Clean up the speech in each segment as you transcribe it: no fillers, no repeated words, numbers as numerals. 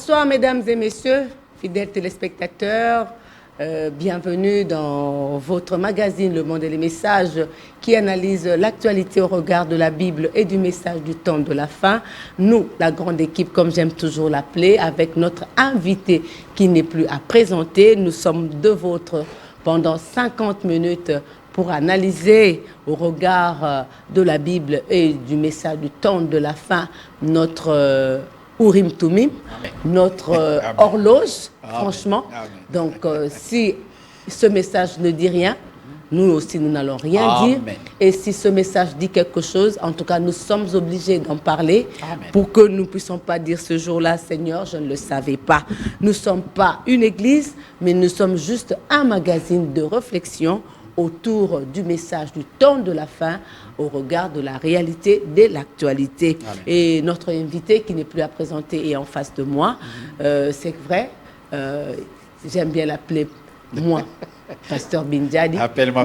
Bonsoir mesdames et messieurs, fidèles téléspectateurs, bienvenue dans votre magazine Le Monde et les Messages qui analyse l'actualité au regard de la Bible et du message du temps de la fin. Nous, la grande équipe, comme j'aime toujours l'appeler, avec notre invité qui n'est plus à présenter, nous sommes de vôtres pendant 50 minutes pour analyser au regard de la Bible et du message du temps de la fin notre Urim Tumim, notre horloge, franchement. Amen. Donc, si ce message ne dit rien, nous aussi, nous n'allons rien dire. Et si ce message dit quelque chose, en tout cas, nous sommes obligés d'en parler pour que nous ne puissions pas dire ce jour-là, Seigneur, je ne le savais pas. Nous ne sommes pas une église, mais nous sommes juste un magazine de réflexion autour du message du temps de la fin au regard de la réalité de l'actualité. Et notre invité qui n'est plus à présenter est en face de moi. C'est vrai, j'aime bien l'appeler moi, Pasteur Bindjadi,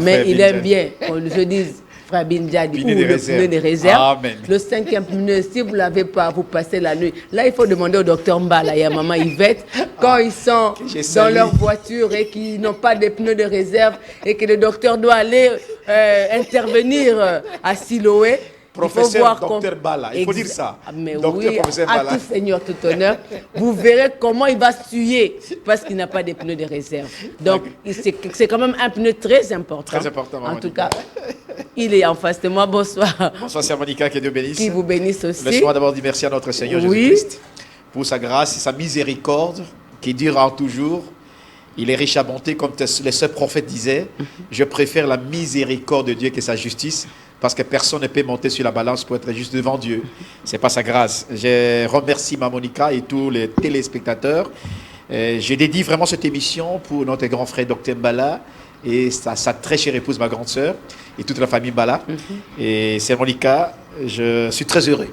mais il aime bien qu'on je dise Frère Bindjadi ou le pneu des réserves. Amen. Le 5e pneu, si vous ne l'avez pas, vous passez la nuit. Là, il faut demander au docteur Mbala et à maman Yvette, quand ils sont dans leur voiture et qu'ils n'ont pas de pneus de réserve et que le docteur doit aller intervenir à Siloé. Professeur Docteur Bala, il faut dire ça. Mais docteur, oui, à tout Seigneur, tout honneur. Vous verrez comment il va suer parce qu'il n'a pas de pneus de réserve. Donc, c'est quand même un pneu très important. Très important, en tout cas, il est en face de moi. Bonsoir. Bonsoir, Sœur Monica, que Dieu bénisse. Qui vous bénisse aussi. Laisse-moi d'abord dire merci à notre Seigneur Jésus-Christ pour sa grâce et sa miséricorde qui durera toujours. Il est riche à bonté, comme les seuls prophètes disaient. Je préfère la miséricorde de Dieu que sa justice. Parce que personne ne peut monter sur la balance pour être juste devant Dieu. Ce n'est pas sa grâce. Je remercie ma Monica et tous les téléspectateurs. Je dédie vraiment cette émission pour notre grand frère Dr Mbala et sa très chère épouse, ma grande sœur, et toute la famille Mbala. Et c'est Monica, je suis très heureux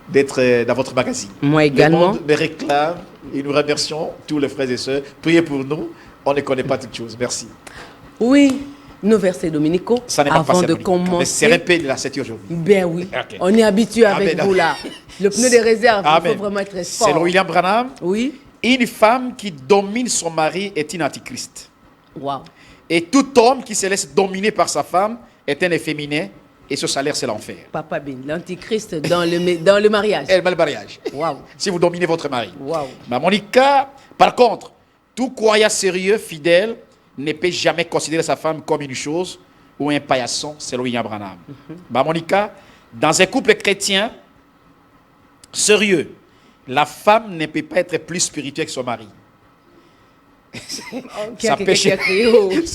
d'être dans votre magazine. Moi également. Le monde me réclame et nous remercions tous les frères et sœurs. Priez pour nous. On ne connaît pas toutes choses. Merci. Oui. Nos versets dominicaux, avant de commencer. C'est répété là, c'est aujourd'hui. Ben oui, on est habitué avec vous là. Le pneu de réserve, il faut vraiment être fort. C'est William Branham. Oui. Une femme qui domine son mari est une antichrist. Wow. Et tout homme qui se laisse dominer par sa femme est un efféminé et ce salaire c'est l'enfer. Papa Bin, l'antichrist dans le mariage. Et le mariage. Wow. Si vous dominez votre mari. Wow. Ma Monica, par contre, tout croyant sérieux, fidèle, ne peut jamais considérer sa femme comme une chose ou un paillasson, c'est William Branham. Ma Monica, dans un couple chrétien sérieux, la femme ne peut pas être plus spirituelle que son mari. Ça pécherait.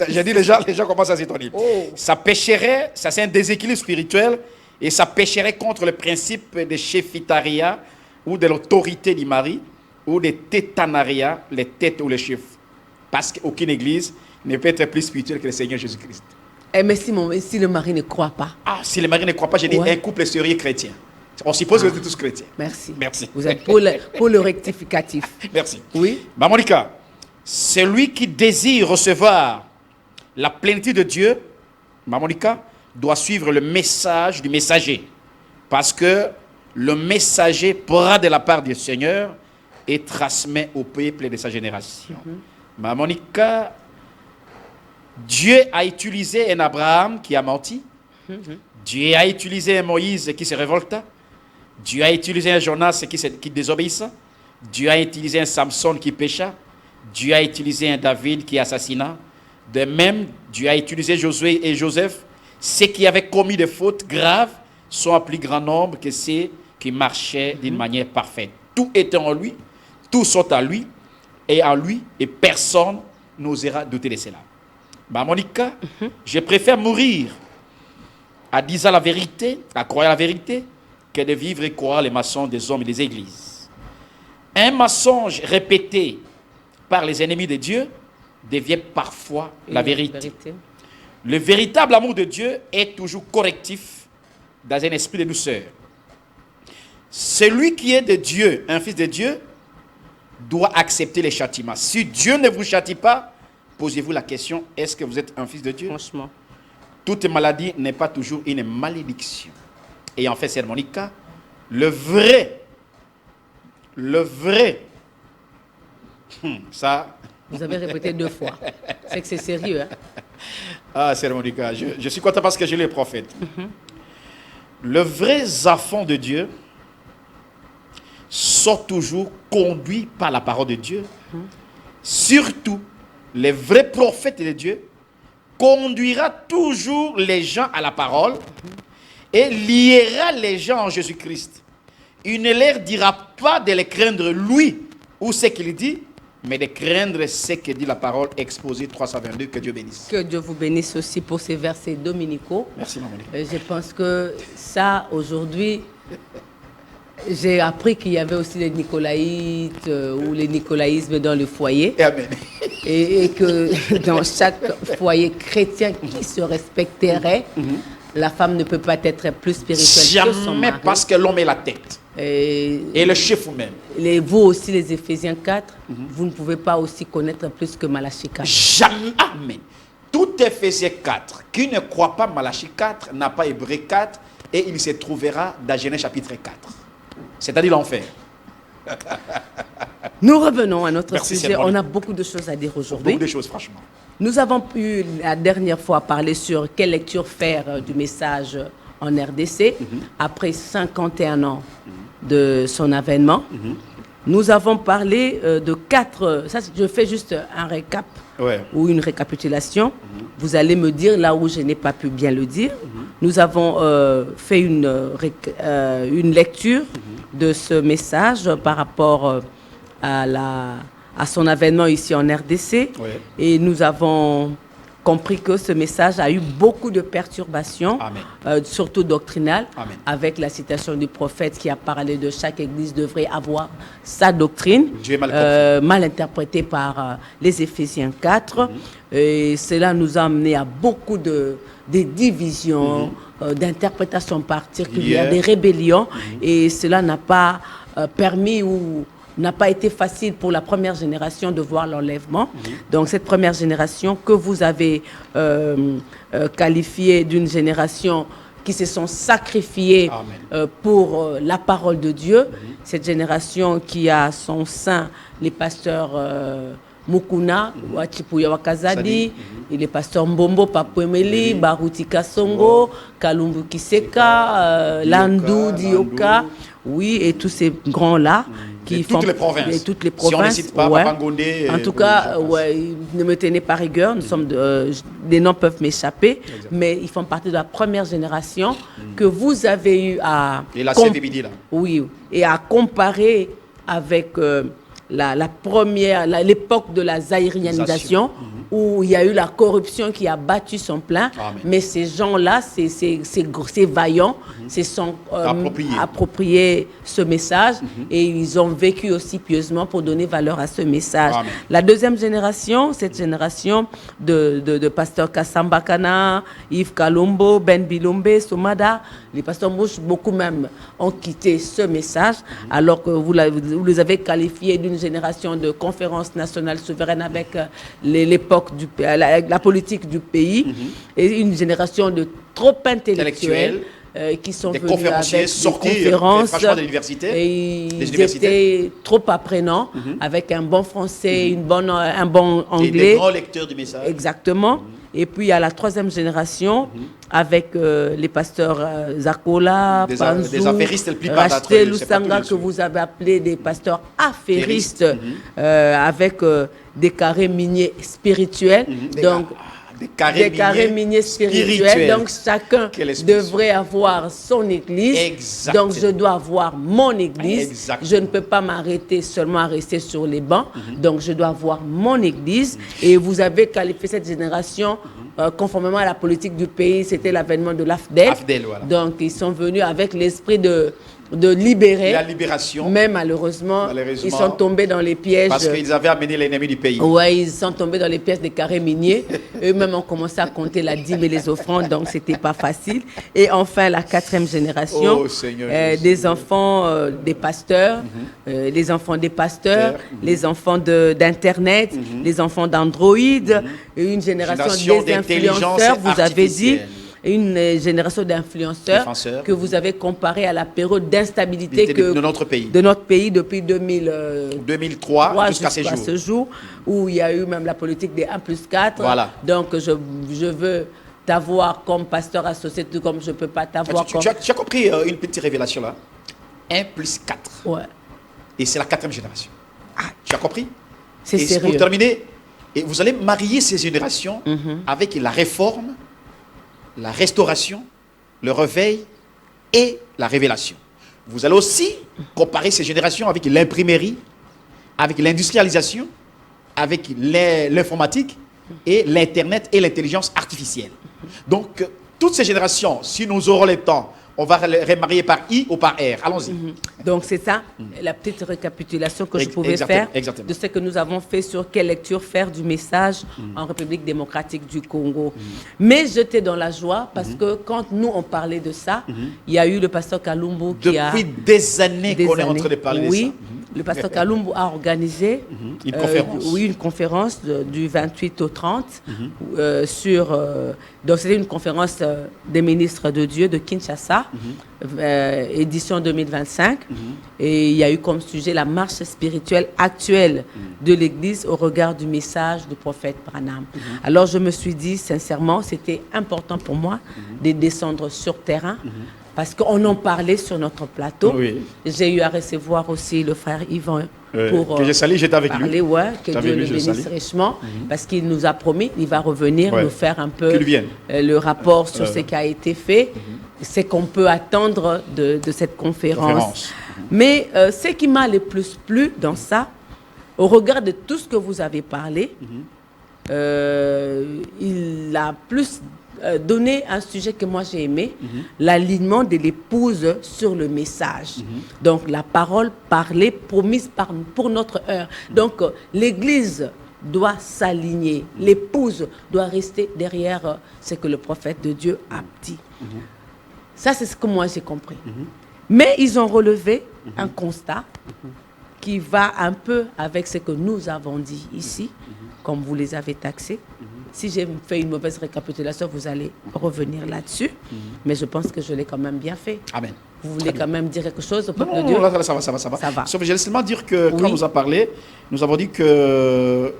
J'ai dit, les gens commencent à s'étonner. Ça pécherait, ça c'est un déséquilibre spirituel et ça pécherait contre le principe de chefitaria ou de l'autorité du mari ou de tétanaria, les têtes ou les chefs. Parce qu'aucune église ne peut être plus spirituel que le Seigneur Jésus-Christ. Mais si le mari ne croit pas. Si le mari ne croit pas, j'ai dit un couple sérieux chrétien. On suppose que vous êtes tous chrétiens. Merci. Merci. Vous êtes pour le rectificatif. Merci. Oui. Ma Monica, celui qui désire recevoir la plénitude de Dieu, ma Monica, doit suivre le message du messager. Parce que le messager pourra de la part du Seigneur et transmet au peuple de sa génération. Ma Monica, Dieu a utilisé un Abraham qui a menti. Dieu a utilisé un Moïse qui se révolta. Dieu a utilisé un Jonas qui désobéissait. Dieu a utilisé un Samson qui pécha. Dieu a utilisé un David qui assassina. De même, Dieu a utilisé Josué et Joseph. Ceux qui avaient commis des fautes graves sont en plus grand nombre que ceux qui marchaient d'une manière parfaite. Tout était en lui, tous sont à lui, et personne n'osera douter de cela. Ma Monica, je préfère mourir à disant la vérité, à croire la vérité, que de vivre et croire les mensonges des hommes et des églises. Un mensonge répété par les ennemis de Dieu devient parfois la vérité. Le véritable amour de Dieu est toujours correctif dans un esprit de douceur. Celui qui est de Dieu, un fils de Dieu, doit accepter les châtiments. Si Dieu ne vous châtie pas, posez-vous la question, est-ce que vous êtes un fils de Dieu? Franchement. Toute maladie n'est pas toujours une malédiction. Et en fait, c'est Monica, le vrai Ça, Vous avez répété 2 fois. C'est que c'est sérieux. Hein? ah, c'est Monica. Je suis content parce que je lis les prophètes. Le vrai enfant de Dieu sont toujours conduits par la parole de Dieu. Surtout, les vrais prophètes de Dieu conduira toujours les gens à la parole et liera les gens en Jésus-Christ. Il ne leur dira pas de les craindre lui ou ce qu'il dit, mais de craindre ce que dit la parole, Exposé 322, que Dieu bénisse. Que Dieu vous bénisse aussi pour ces versets dominicaux. Merci, maman. Je pense que ça, aujourd'hui, j'ai appris qu'il y avait aussi les nicolaïtes ou les nicolaïsmes dans le foyer. Amen. Et que dans chaque foyer chrétien qui se respecterait, la femme ne peut pas être plus spirituelle que son Jamais, mari. parce que l'homme est la tête. Et le chef même. Vous aussi, les Éphésiens 4, vous ne pouvez pas aussi connaître plus que Malachie 4. Jamais. Amen. Tout Éphésiens 4, qui ne croit pas Malachie 4, n'a pas Hébreu 4, et il se trouvera dans Genèse chapitre 4. C'est-à-dire l'enfer. Nous revenons à notre Merci, sujet. c'est bon. On a beaucoup de choses à dire aujourd'hui. Beaucoup de choses, franchement. Nous avons pu la dernière fois parler sur quelle lecture faire du message en RDC après 51 ans de son avènement. Nous avons parlé de 4... Ça, je fais juste un récap ou une récapitulation. Vous allez me dire là où je n'ai pas pu bien le dire. Nous avons fait une lecture de ce message par rapport à son avènement ici en RDC. Et nous avons compris que ce message a eu beaucoup de perturbations, surtout doctrinales, avec la citation du prophète qui a parlé de chaque église devrait avoir sa doctrine, mal interprétée par les Éphésiens 4. Et cela nous a amené à beaucoup de divisions, d'interprétations particulières, des rébellions, et cela n'a pas permis ou n'a pas été facile pour la première génération de voir l'enlèvement. Donc cette première génération que vous avez qualifiée d'une génération qui se sont sacrifiés pour la parole de Dieu, cette génération qui a à son sein les pasteurs Mukuna, Wachipuya Wakazadi, et les pasteurs Mbombo Papouemeli, Baruti Kasongo, Kalumbu Kiseka, Landou Dioka, oui, et tous ces grands-là qui font... toutes les provinces. Et toutes les provinces. Si on ne cite pas, Papangondé... En tout cas, ne me tenez pas rigueur, les noms peuvent m'échapper, mais ils font partie de la première génération que vous avez eu à... Et la CVBD, là. Oui, et à comparer avec... l'époque de la zaïrianisation, où il y a eu la corruption qui a battu son plein. Mais ces gens-là, ces vaillants, se sont appropriés ce message et ils ont vécu aussi pieusement pour donner valeur à ce message. La deuxième génération, cette génération de pasteurs Kassamba Kana, Yves Kalombo, Ben Bilombe, Somada, les pasteurs Mouche, beaucoup même ont quitté ce message, alors que vous les avez qualifiés d'une génération de conférence nationale souveraine avec l'époque, la politique du pays, et une génération de trop intellectuels qui sont venus avec des conférences de l'université, et ils étaient trop apprenants, avec un bon français, un bon anglais. Et des grands lecteurs du message. Exactement. Et puis il y a la troisième génération avec les pasteurs Zakola, Panzou, Racheté Lusanga, que vous avez appelé des pasteurs affairistes, avec des carrés miniers spirituels. Donc, des carrés miniers spirituels. Donc, chacun devrait avoir son église. Exactement. Donc, je dois avoir mon église. Exactement. Je ne peux pas m'arrêter seulement à rester sur les bancs. Donc, je dois avoir mon église. Et vous avez qualifié cette génération, conformément à la politique du pays, c'était l'avènement de l'AFDEL. Voilà. Donc, ils sont venus avec l'esprit de libérer. La libération. Mais malheureusement, ils sont tombés dans les pièges. Parce qu'ils avaient amené l'ennemi du pays. Oui, ils sont tombés dans les pièges des carrés miniers. Eux-mêmes ont commencé à compter la dîme et les offrandes, donc c'était pas facile. Et enfin, la quatrième génération, des enfants des pasteurs, les enfants des pasteurs, les enfants d'Internet, les enfants d'Android, une génération des influenceurs, vous avez dit. une génération d'influenceurs Influenceurs. que vous avez comparé à la période d'instabilité de notre pays. de notre pays depuis 2003 jusqu'à ce jour, où il y a eu même la politique des 1+4. Voilà. Donc, je veux t'avoir comme pasteur associé, tout comme je ne peux pas t'avoir comme... Tu as compris une petite révélation là? 1+4. Ouais. Et c'est la 4e génération. Ah, tu as compris? C'est sérieux. Pour terminer, et vous allez marier ces générations avec la réforme, la restauration, le réveil et la révélation. Vous allez aussi comparer ces générations avec l'imprimerie, avec l'industrialisation, avec l'informatique et l'Internet et l'intelligence artificielle. Donc, toutes ces générations, si nous aurons le temps, on va les remarier par I ou par R. Allons-y. Donc, c'est ça, la petite récapitulation que je pouvais faire de ce que nous avons fait sur quelle lecture faire du message en République démocratique du Congo. Mais j'étais dans la joie parce que quand nous, on parlait de ça, il y a eu le pasteur Kalumbu qui a... Depuis des années qu'on est en train de parler de ça. Le pasteur Kalumbu a organisé une conférence. une conférence du 28 au 30 sur... donc, c'était une conférence des ministres de Dieu de Kinshasa, édition 2025. Et il y a eu comme sujet la marche spirituelle actuelle de l'Église au regard du message du prophète Branham. Alors, je me suis dit, sincèrement, c'était important pour moi de descendre sur terrain. Parce qu'on en parlait sur notre plateau. Oui. J'ai eu à recevoir aussi le frère Yvan pour que j'ai sali, j'étais avec parler, lui. Que Dieu le bénisse richement, parce qu'il nous a promis, il va revenir nous faire un peu le rapport sur ce qui a été fait, ce qu'on peut attendre de cette conférence. Mais ce qui m'a le plus plu dans ça, au regard de tout ce que vous avez parlé, il a plus... donner un sujet que moi j'ai aimé, l'alignement de l'épouse sur le message. Donc la parole parlée, promise pour notre heure. Donc l'Église doit s'aligner, l'épouse doit rester derrière ce que le prophète de Dieu a dit. Ça, c'est ce que moi j'ai compris. Mais ils ont relevé un constat qui va un peu avec ce que nous avons dit ici, comme vous les avez taxés. Si j'ai fait une mauvaise récapitulation, vous allez revenir là-dessus. Mais je pense que je l'ai quand même bien fait. Amen. Vous voulez quand même dire quelque chose au peuple de non, Dieu? Non, ça va. Sauf que j'ai seulement dire que quand on nous a parlé, nous avons dit que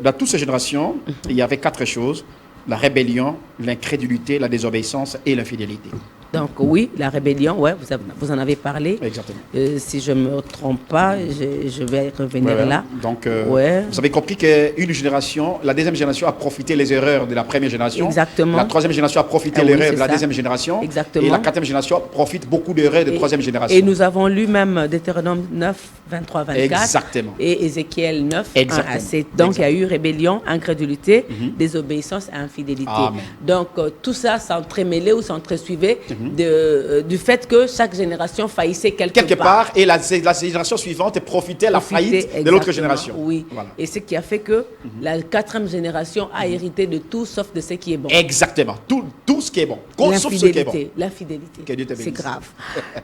dans toutes ces générations, il y avait 4 choses. La rébellion, l'incrédulité, la désobéissance et l'infidélité. Donc oui, la rébellion, vous en avez parlé. Exactement. Si je ne me trompe pas, je vais revenir là. Donc, vous avez compris qu'une génération, la deuxième génération a profité les erreurs de la première génération. Exactement. La troisième génération a profité les erreurs de la deuxième génération. Exactement. Et la quatrième génération profite beaucoup d'erreurs de la troisième génération. Et nous avons lu même Deutéronome 9, 23, 24. Exactement. Et Ézéchiel 9, 1 à 7. Donc il y a eu rébellion, incrédulité, désobéissance et infidélité. Amen. Donc tout ça s'entremêlait ou s'entresuivait du fait que chaque génération faillissait quelque part. Et la génération suivante profitait la faillite de l'autre génération. Oui. Voilà. Et ce qui a fait que la quatrième génération a hérité de tout sauf de ce qui est bon. Exactement. Tout ce qui est bon. Sauf ce qui est bon. L'infidélité. C'est grave.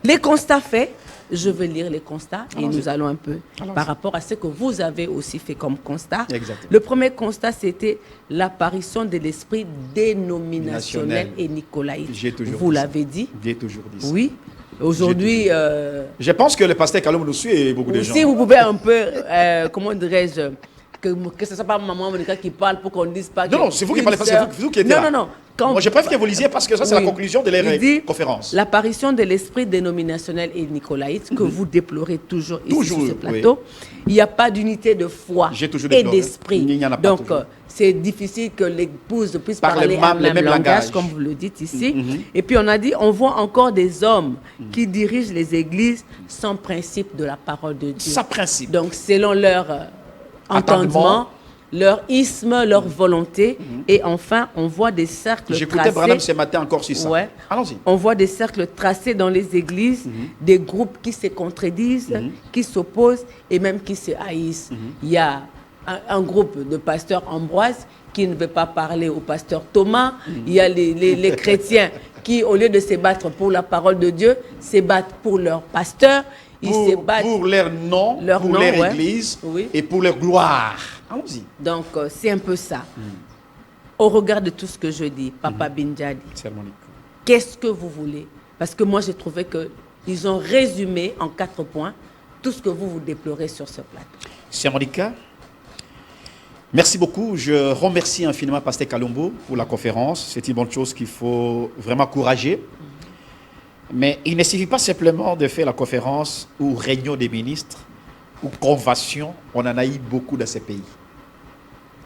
Les constats faits, je vais lire les constats et nous allons un peu par rapport à ce que vous avez aussi fait comme constat. Exactement. Le premier constat, c'était l'apparition de l'esprit dénominationnel et nicolaïte. Vous l'avez dit. J'ai toujours dit ça. Oui. Aujourd'hui... je pense que le pasteur Kalumbu nous suit et beaucoup de gens. Si vous pouvez un peu, comment dirais-je, que ce ne soit pas maman Monica qui parle pour qu'on ne dise pas... Non, c'est vous qui parlez, c'est vous qui êtes là. Non. Moi, je préfère que vous lisiez parce que ça, c'est la conclusion de la conférence. L'apparition de l'esprit dénominationnel et nicolaïte que vous déplorez toujours ici sur ce plateau. Il n'y a pas d'unité de foi et d'esprit. Donc, c'est difficile que l'épouse puisse parler le même langage, comme vous le dites ici. Et puis, on a dit, on voit encore des hommes qui dirigent les églises sans principe de la parole de Dieu. Sans principe. Donc, selon leur entendement, leur isme, leur volonté. Et enfin, on voit des cercles tracés. J'écoutais Branham ce matin encore sur ça. Ouais. Allons-y. On voit des cercles tracés dans les églises, des groupes qui se contredisent, qui s'opposent et même qui se haïssent. Il y a un groupe de pasteurs Ambroise qui ne veut pas parler au pasteur Thomas. Il y a les chrétiens qui, au lieu de se battre pour la parole de Dieu, se battent pour leur pasteur. Pour leur nom, pour leur église et pour leur gloire. Allons-y. Donc, c'est un peu ça. Au regard de tout ce que je dis, Papa Binjadi, Sœur Monica. qu'est-ce que vous voulez? Parce que moi, j'ai trouvé qu'ils ont résumé en 4 points tout ce que vous déplorez sur ce plateau. Sœur Monica, merci beaucoup. Je remercie infiniment Pasteur Kalombo pour la conférence. C'est une bonne chose qu'il faut vraiment encourager. Mais il ne suffit pas simplement de faire la conférence ou réunion des ministres ou convention. On en a eu beaucoup dans ces pays.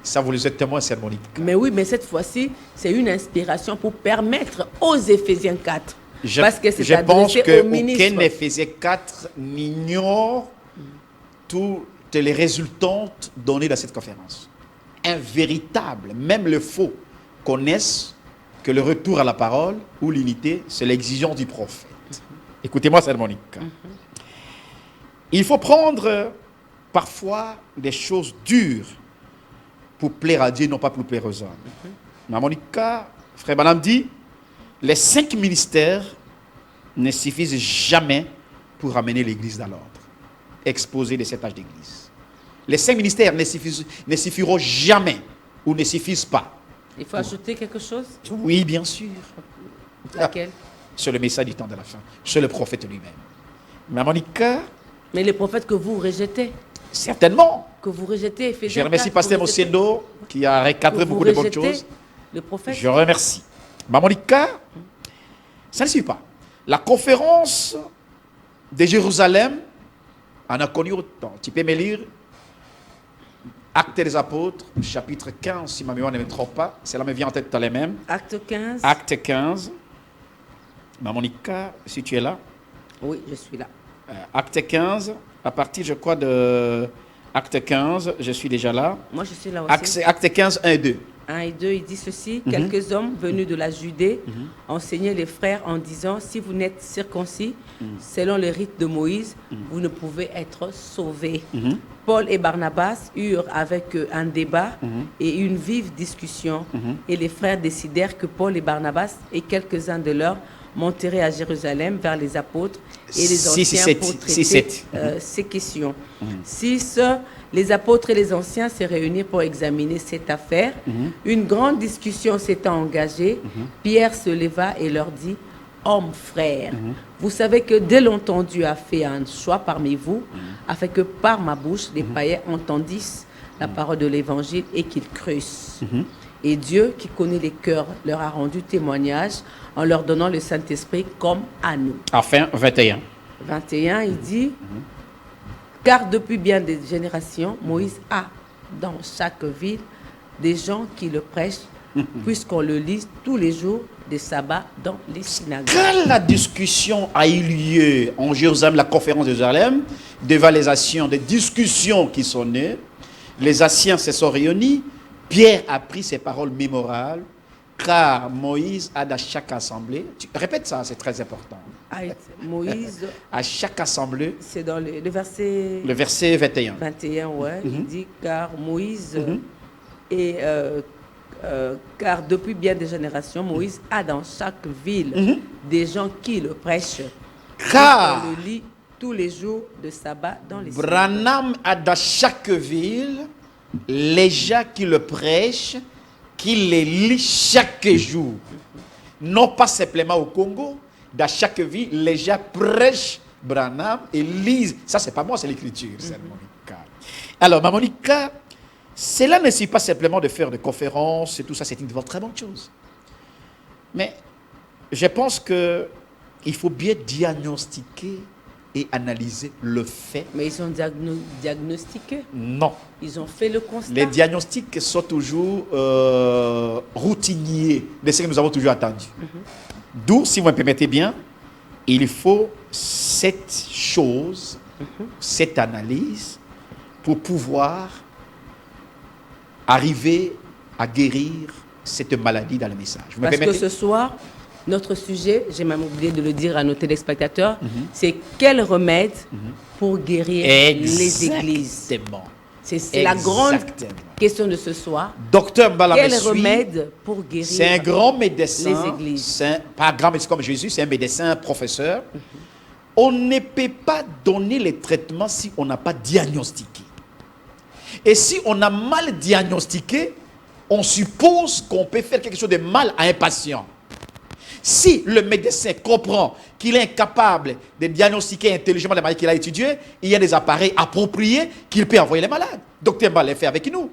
Ça, vous les êtes témoins, Sœur Monica. Mais oui, mais cette fois-ci, c'est une inspiration pour permettre aux Éphésiens 4. Parce que c'est je pense adressé aux ministres. qu'aucun Éphésiens 4 n'ignore toutes les résultantes données dans cette conférence. Un véritable, même le faux, connaissent que le retour à la parole ou l'unité, c'est l'exigence du prophète. Écoutez-moi, Sœur Monica. Il faut prendre parfois des choses dures pour plaire à Dieu, non pas pour plaire aux hommes. Mais Monica, Frère Branham dit, les 5 ministères ne suffisent jamais pour ramener l'Église dans l'ordre. Exposer les 7 âges d'Église. Les 5 ministères ne suffiront jamais ou ne suffisent pas. Il faut ajouter quelque chose? Oui, bien sûr. Laquelle? C'est le message du temps de la fin. C'est le prophète lui-même. Mais Monica, mais les prophètes que vous rejetez. Certainement. Que vous rejetez. Je remercie Pasteur Mosendo qui a recadré beaucoup de bonnes choses. Le prophète. Je remercie. Monica, ça ne suffit pas. La conférence de Jérusalem, on a connu autant. Tu peux me lire Actes des Apôtres, chapitre 15, si ma mémoire ne me trompe pas. Cela me vient en tête dans les mêmes. Acte 15. Acte 15. Monica, si tu es là. Oui, je suis là. Acte 15, à partir, je crois, de Acte 15, je suis déjà là. Moi, je suis là aussi. Acte 15, 1 et 2. 1 et 2, il dit ceci. Quelques hommes venus de la Judée enseignaient les frères en disant, si vous n'êtes circoncis, selon le rite de Moïse, vous ne pouvez être sauvés. Paul et Barnabas eurent avec eux un débat et une vive discussion. Et les frères décidèrent que Paul et Barnabas et quelques-uns de leurs monteraient à Jérusalem vers les apôtres et les anciens pour traiter ces questions. 6. Les apôtres et les anciens se réunirent pour examiner cette affaire. Une grande discussion s'étant engagée, Pierre se leva et leur dit, « Hommes, frères, vous savez que dès longtemps Dieu a fait un choix parmi vous, afin que par ma bouche les païens entendissent la parole de l'Évangile et qu'ils crussent. Et Dieu, qui connaît les cœurs, leur a rendu témoignage en leur donnant le Saint-Esprit comme à nous. » Enfin, 21. 21, il dit, car depuis bien des générations, Moïse a dans chaque ville des gens qui le prêchent, puisqu'on le lit tous les jours des sabbats dans les synagogues. Quand la discussion a eu lieu en Jérusalem, la conférence de Jérusalem, devant les Anciens, des discussions qui sont nées, les Anciens se sont réunis, Pierre a pris ces paroles mémorables, car Moïse a dans chaque assemblée, répète ça, c'est très important. Moïse, à chaque assemblée, c'est dans le verset... Le verset 21. 21, ouais, il dit, car Moïse car depuis bien des générations, Moïse a dans chaque ville des gens qui le prêchent. Car on le lit tous les jours de sabbat dans les synagogues. Branham a dans chaque ville les gens qui le prêchent, qui les lit chaque jour. Non pas simplement au Congo, dans chaque ville, les gens prêchent Branham et lisent. Ça, c'est pas moi, c'est l'écriture, c'est Monica. Alors, ma Monica, cela ne suffit pas simplement de faire des conférences et tout ça, c'est une très bonne chose. Mais je pense qu'il faut bien diagnostiquer et analyser le fait. Mais ils ont diagnostiqué? Non. Ils ont fait le constat? Les diagnostics sont toujours routiniers de ce que nous avons toujours attendu. D'où, si vous me permettez bien, il faut cette chose, cette analyse, pour pouvoir arriver à guérir cette maladie dans le message. Vous me Parce permettez? que ce soir, notre sujet, j'ai même oublié de le dire à nos téléspectateurs, c'est quel remède pour guérir les églises. C'est la grande question de ce soir. Docteur Mbala quel remède pour guérir c'est un grand médecin, les églises. Pas un grand médecin comme Jésus, c'est un médecin, un professeur. On ne peut pas donner les traitements si on n'a pas diagnostiqué. Et si on a mal diagnostiqué, on suppose qu'on peut faire quelque chose de mal à un patient. Si le médecin comprend qu'il est incapable de diagnostiquer intelligemment les maladies qu'il a étudiées, il y a des appareils appropriés qu'il peut envoyer les malades. Docteur Mba les fait avec nous.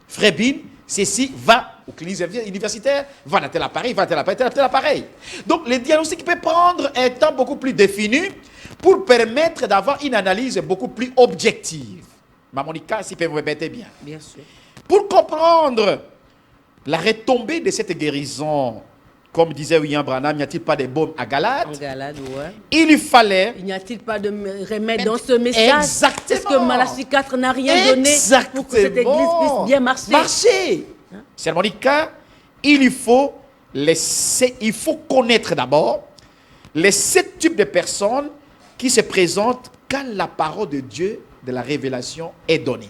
Frère Bin, ceci va aux cliniques universitaires, va dans tel appareil, va dans tel appareil. Donc, le diagnostic peut prendre un temps beaucoup plus défini pour permettre d'avoir une analyse beaucoup plus objective. Mamonika, si vous me répéter bien. Bien sûr. Pour comprendre la retombée de cette guérison, comme disait William Branham, n'y a-t-il pas de baume à Galate? En Galade, ouais. Il lui fallait... Il n'y a-t-il pas de remède dans ce message? Exactement. Est-ce que Malachie 4 n'a rien donné pour que cette église puisse bien marcher? C'est Monica, il faut connaître d'abord les 7 types de personnes qui se présentent quand la parole de Dieu, de la révélation, est donnée.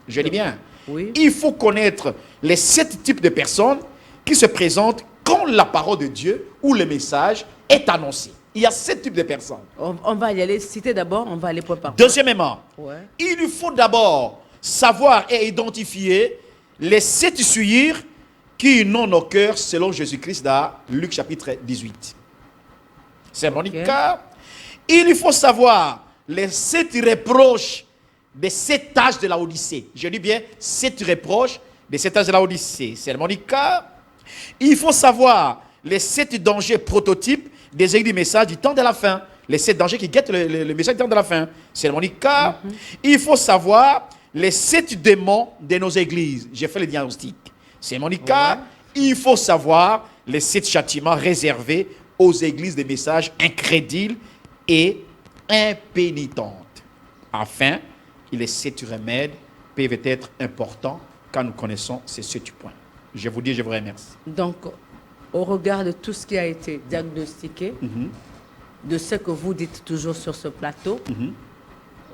Je dis bien, oui. Il faut connaître les 7 types de personnes qui se présentent quand la parole de Dieu ou le message est annoncé. Il y a 7 types de personnes. On va y aller, citer d'abord, on va aller point par point. Deuxièmement, Ouais. il lui faut d'abord savoir et identifier les 7 souillures qui inondent nos cœurs selon Jésus-Christ dans Luc chapitre 18. C'est mon cas. Il lui faut savoir les 7 reproches des 7 âges de la Odyssée. Je dis bien 7 reproches des 7 âges de la Odyssée. C'est mon cas. Il faut savoir les 7 dangers prototypes des églises du message du temps de la fin. Les 7 dangers qui guettent le message du temps de la fin. C'est mon cas. Il faut savoir les 7 démons de nos églises. J'ai fait le diagnostic. C'est mon cas. Il faut savoir les 7 châtiments réservés aux églises des messages incrédules et impénitentes. Enfin, les 7 remèdes peuvent être importants quand nous connaissons ces 7 points. Je vous dis, je vous remercie. Donc, au regard de tout ce qui a été diagnostiqué, de ce que vous dites toujours sur ce plateau,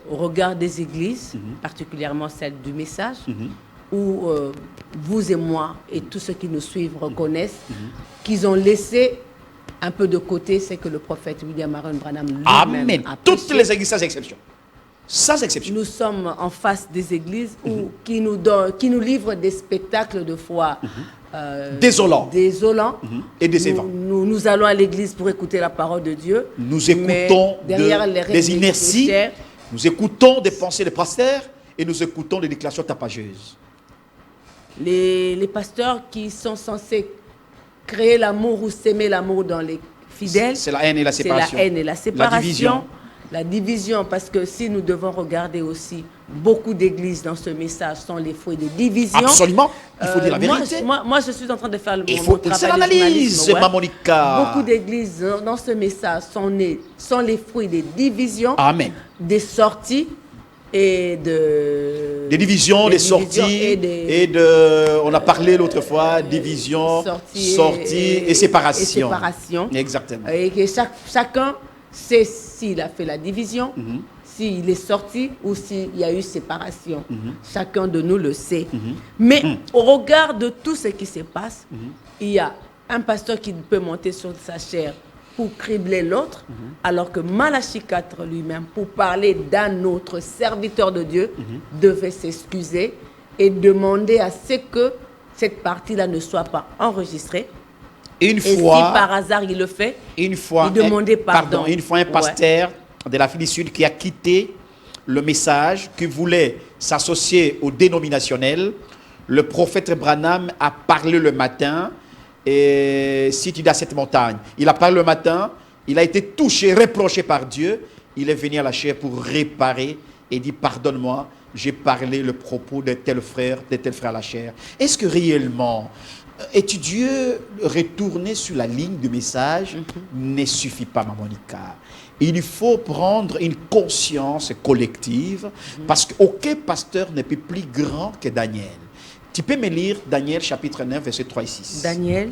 au regard des églises, particulièrement celle du message, où vous et moi et tous ceux qui nous suivent reconnaissent qu'ils ont laissé un peu de côté ce que le prophète William Aaron Branham lui-même a Toutes prêché. les églises, sans exception. Sans exception. Nous sommes en face des églises qui nous livrent des spectacles de foi Désolants. Et décevants. Nous allons à l'église pour écouter la parole de Dieu. Nous écoutons des inerties, nous écoutons des pensées des pasteurs et nous écoutons des déclarations tapageuses. Les pasteurs qui sont censés créer l'amour ou s'aimer l'amour dans les fidèles, c'est la haine et la séparation. C'est la haine et la séparation. La division. La division, parce que si nous devons regarder aussi, beaucoup d'églises dans ce message sont les fruits des divisions. Absolument, il faut dire la vérité. Moi, je suis en train de faire Il mon faut travail c'est de l'analyse, journalisme, ma Monica. Beaucoup d'églises dans ce message sont les fruits des divisions, Amen. des sorties et de... Des divisions, des sorties, et de... On a parlé l'autre fois, division, sortie et séparation. Exactement. Et que chacun sait s'il a fait la division, s'il est sorti ou s'il y a eu séparation. Chacun de nous le sait. Mais au regard de tout ce qui se passe, il y a un pasteur qui peut monter sur sa chair pour cribler l'autre, alors que Malachie 4 lui-même, pour parler d'un autre serviteur de Dieu, devait s'excuser et demander à ce que cette partie-là ne soit pas enregistrée. Une et fois, si par hasard il le fait, il demandait pardon. Une fois un pasteur de l'Afrique du Sud qui a quitté le message, qui voulait s'associer au dénominationnel, le prophète Branham a parlé le matin. Et si tu dis à cette montagne, il a parlé le matin, il a été touché, reproché par Dieu, il est venu à la chair pour réparer et dit pardonne-moi, j'ai parlé le propos de tel frère à la chair. Est-ce que réellement, étudier, retourner sur la ligne du message ne suffit pas, ma Monica? Il faut prendre une conscience collective parce qu'aucun pasteur n'est plus grand que Daniel. Tu peux me lire Daniel chapitre 9, versets 3 et 6. Daniel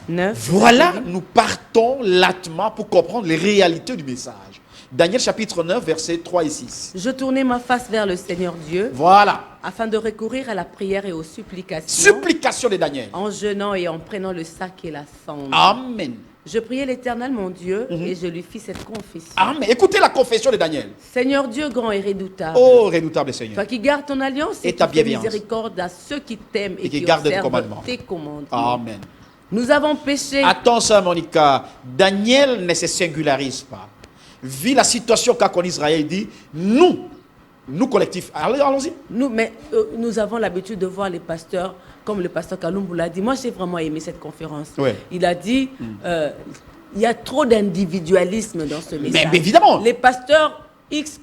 9. Voilà, nous partons latement pour comprendre les réalités du message. Daniel chapitre 9, versets 3 et 6. Je tournai ma face vers le Seigneur Dieu. Voilà. Afin de recourir à la prière et aux supplications. Supplication de Daniel. En jeûnant et en prenant le sac et la cendre. Amen. Je priai l'Éternel, mon Dieu, et je lui fis cette confession. Amen. Écoutez la confession de Daniel. Seigneur Dieu grand et redoutable, Oh, redoutable Seigneur. toi qui gardes ton alliance Et et ta qui fais bienveillance. miséricorde à ceux qui t'aiment et qui qui gardent tes observent commandements. tes commandements. Amen. Nous avons péché. Attends ça, Monica. Daniel ne se singularise pas. Vu la situation qu'a connue Israël, il dit, nous collectifs, allons-y. Nous avons l'habitude de voir les pasteurs, comme le pasteur Kalumbu l'a dit. Moi, j'ai vraiment aimé cette conférence. Ouais. Il a dit, il y a trop d'individualisme dans ce message. Mais évidemment. Les pasteurs X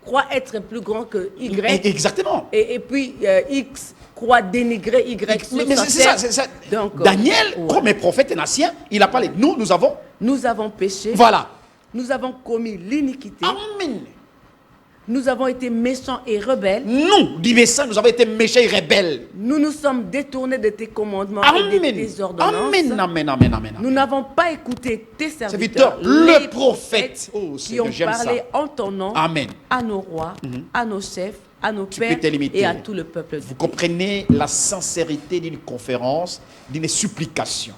croient être plus grands que Y. Exactement. Et puis, X croit dénigrer Y sur Mais sa c'est ça, tête. c'est ça. Donc, Daniel, ouais. comme est prophète et ancien, il a parlé. Nous avons. Nous avons péché. Voilà. Nous avons commis l'iniquité. Amen. Nous avons été méchants et rebelles. Nous, dit Messin, nous avons été méchants et rebelles. Nous nous sommes détournés de tes commandements et de Amen. tes ordonnances. Amen, amen, amen, amen. Nous n'avons pas écouté tes Serviteurs, serviteurs, le les prophète. Oh, qui Seigneur, ont j'aime parlé ça. en ton nom Amen. à nos rois, à nos chefs, à nos Tu pères peux te limiter. et à tout le peuple. Vous comprenez la sincérité d'une conférence, d'une supplication.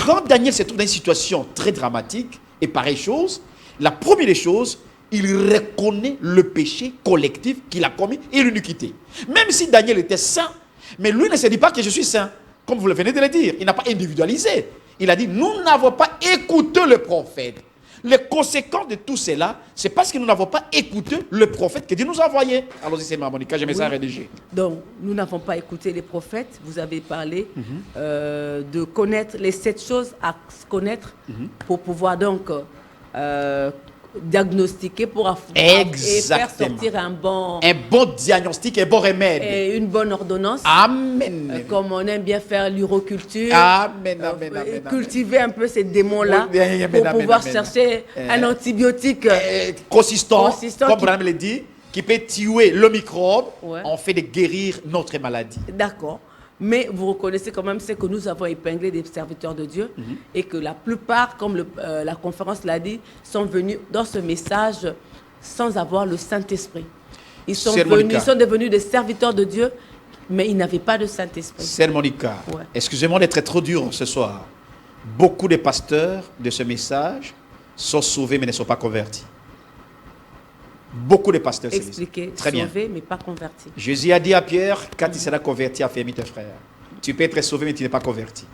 Quand Daniel se trouve dans une situation très dramatique, et pareille chose, la première des choses, il reconnaît le péché collectif qu'il a commis et l'iniquité. Même si Daniel était saint, mais lui ne se dit pas que je suis saint, comme vous le venez de le dire. Il n'a pas individualisé. Il a dit, nous n'avons pas écouté le prophète. Les conséquences de tout cela, c'est parce que nous n'avons pas écouté le prophète que Dieu nous a envoyé. Allons-y, c'est ma Monica, j'ai mis ça à rédiger. Donc, nous n'avons pas écouté les prophètes. Vous avez parlé de connaître les 7 choses à connaître pour pouvoir donc diagnostiquer et faire sortir un bon diagnostic et un bon remède. Et une bonne ordonnance. Amen. Comme on aime bien faire l'uroculture. Amen, amen, amen. Cultiver un peu ces démons-là Oui, pour amen, pouvoir amen. chercher un antibiotique Consistant, comme qui- Branham le dit, qui peut tuer le microbe, Ouais. en fait de guérir notre maladie. D'accord. Mais vous reconnaissez quand même, c'est que nous avons épinglé des serviteurs de Dieu et que la plupart, comme la conférence l'a dit, sont venus dans ce message sans avoir le Saint-Esprit. Ils sont Sœur venus, Monica. ils sont devenus des serviteurs de Dieu, mais ils n'avaient pas de Saint-Esprit. Sœur Monica, Ouais. excusez-moi d'être trop dur ce soir. Beaucoup de pasteurs de ce message sont sauvés mais ne sont pas convertis. Beaucoup de pasteurs. Expliquer, Très bien. sauver, mais pas converti. Jésus a dit à Pierre, quand tu seras converti, affermis tes frères. Tu peux être sauvé, mais tu n'es pas converti.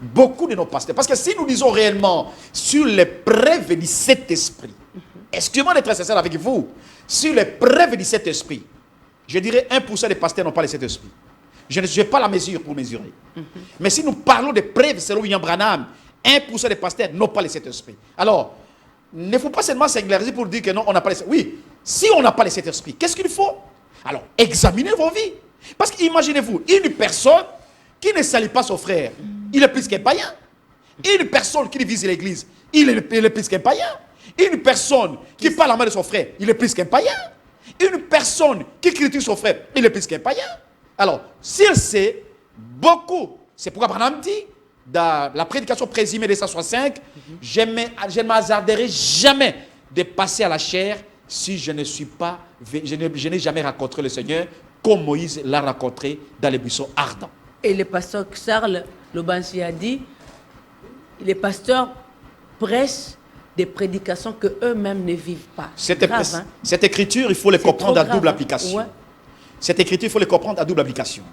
Beaucoup de nos pasteurs, parce que si nous lisons réellement sur les preuves du Saint-Esprit, excusez-moi d'être sincère avec vous, sur les preuves du Saint-Esprit, je dirais 1% des pasteurs n'ont pas le Saint-Esprit. Je n'ai pas la mesure pour mesurer. Mais si nous parlons des preuves, selon William Branham, 1% des pasteurs n'ont pas le Saint-Esprit. Alors, ne faut pas seulement singulariser pour dire que non, on n'a pas le Saint-Esprit. Oui, si on n'a pas le Saint-Esprit, qu'est-ce qu'il faut? Alors, examinez vos vies. Parce qu'imaginez-vous, une personne qui ne salue pas son frère, il est plus qu'un païen. Une personne qui divise l'église, il est plus qu'un païen. Une personne qui parle en mal de son frère, il est plus qu'un païen. Une personne qui critique son frère, il est plus qu'un païen. Alors, s'il sait beaucoup, c'est pourquoi Branham dit, dans la prédication présumée de 165, je ne m'hasarderai jamais de passer à la chair si je ne suis pas, je n'ai jamais rencontré le Seigneur comme Moïse l'a rencontré dans les buissons ardents. Et le pasteur Charles Lobanchi a dit, les pasteurs prêchent des prédications que eux-mêmes ne vivent pas. Cette Grave, hein? écriture, il faut les C'est comprendre trop à grave, double hein. application. Ouais. Cette écriture, il faut les comprendre à double application.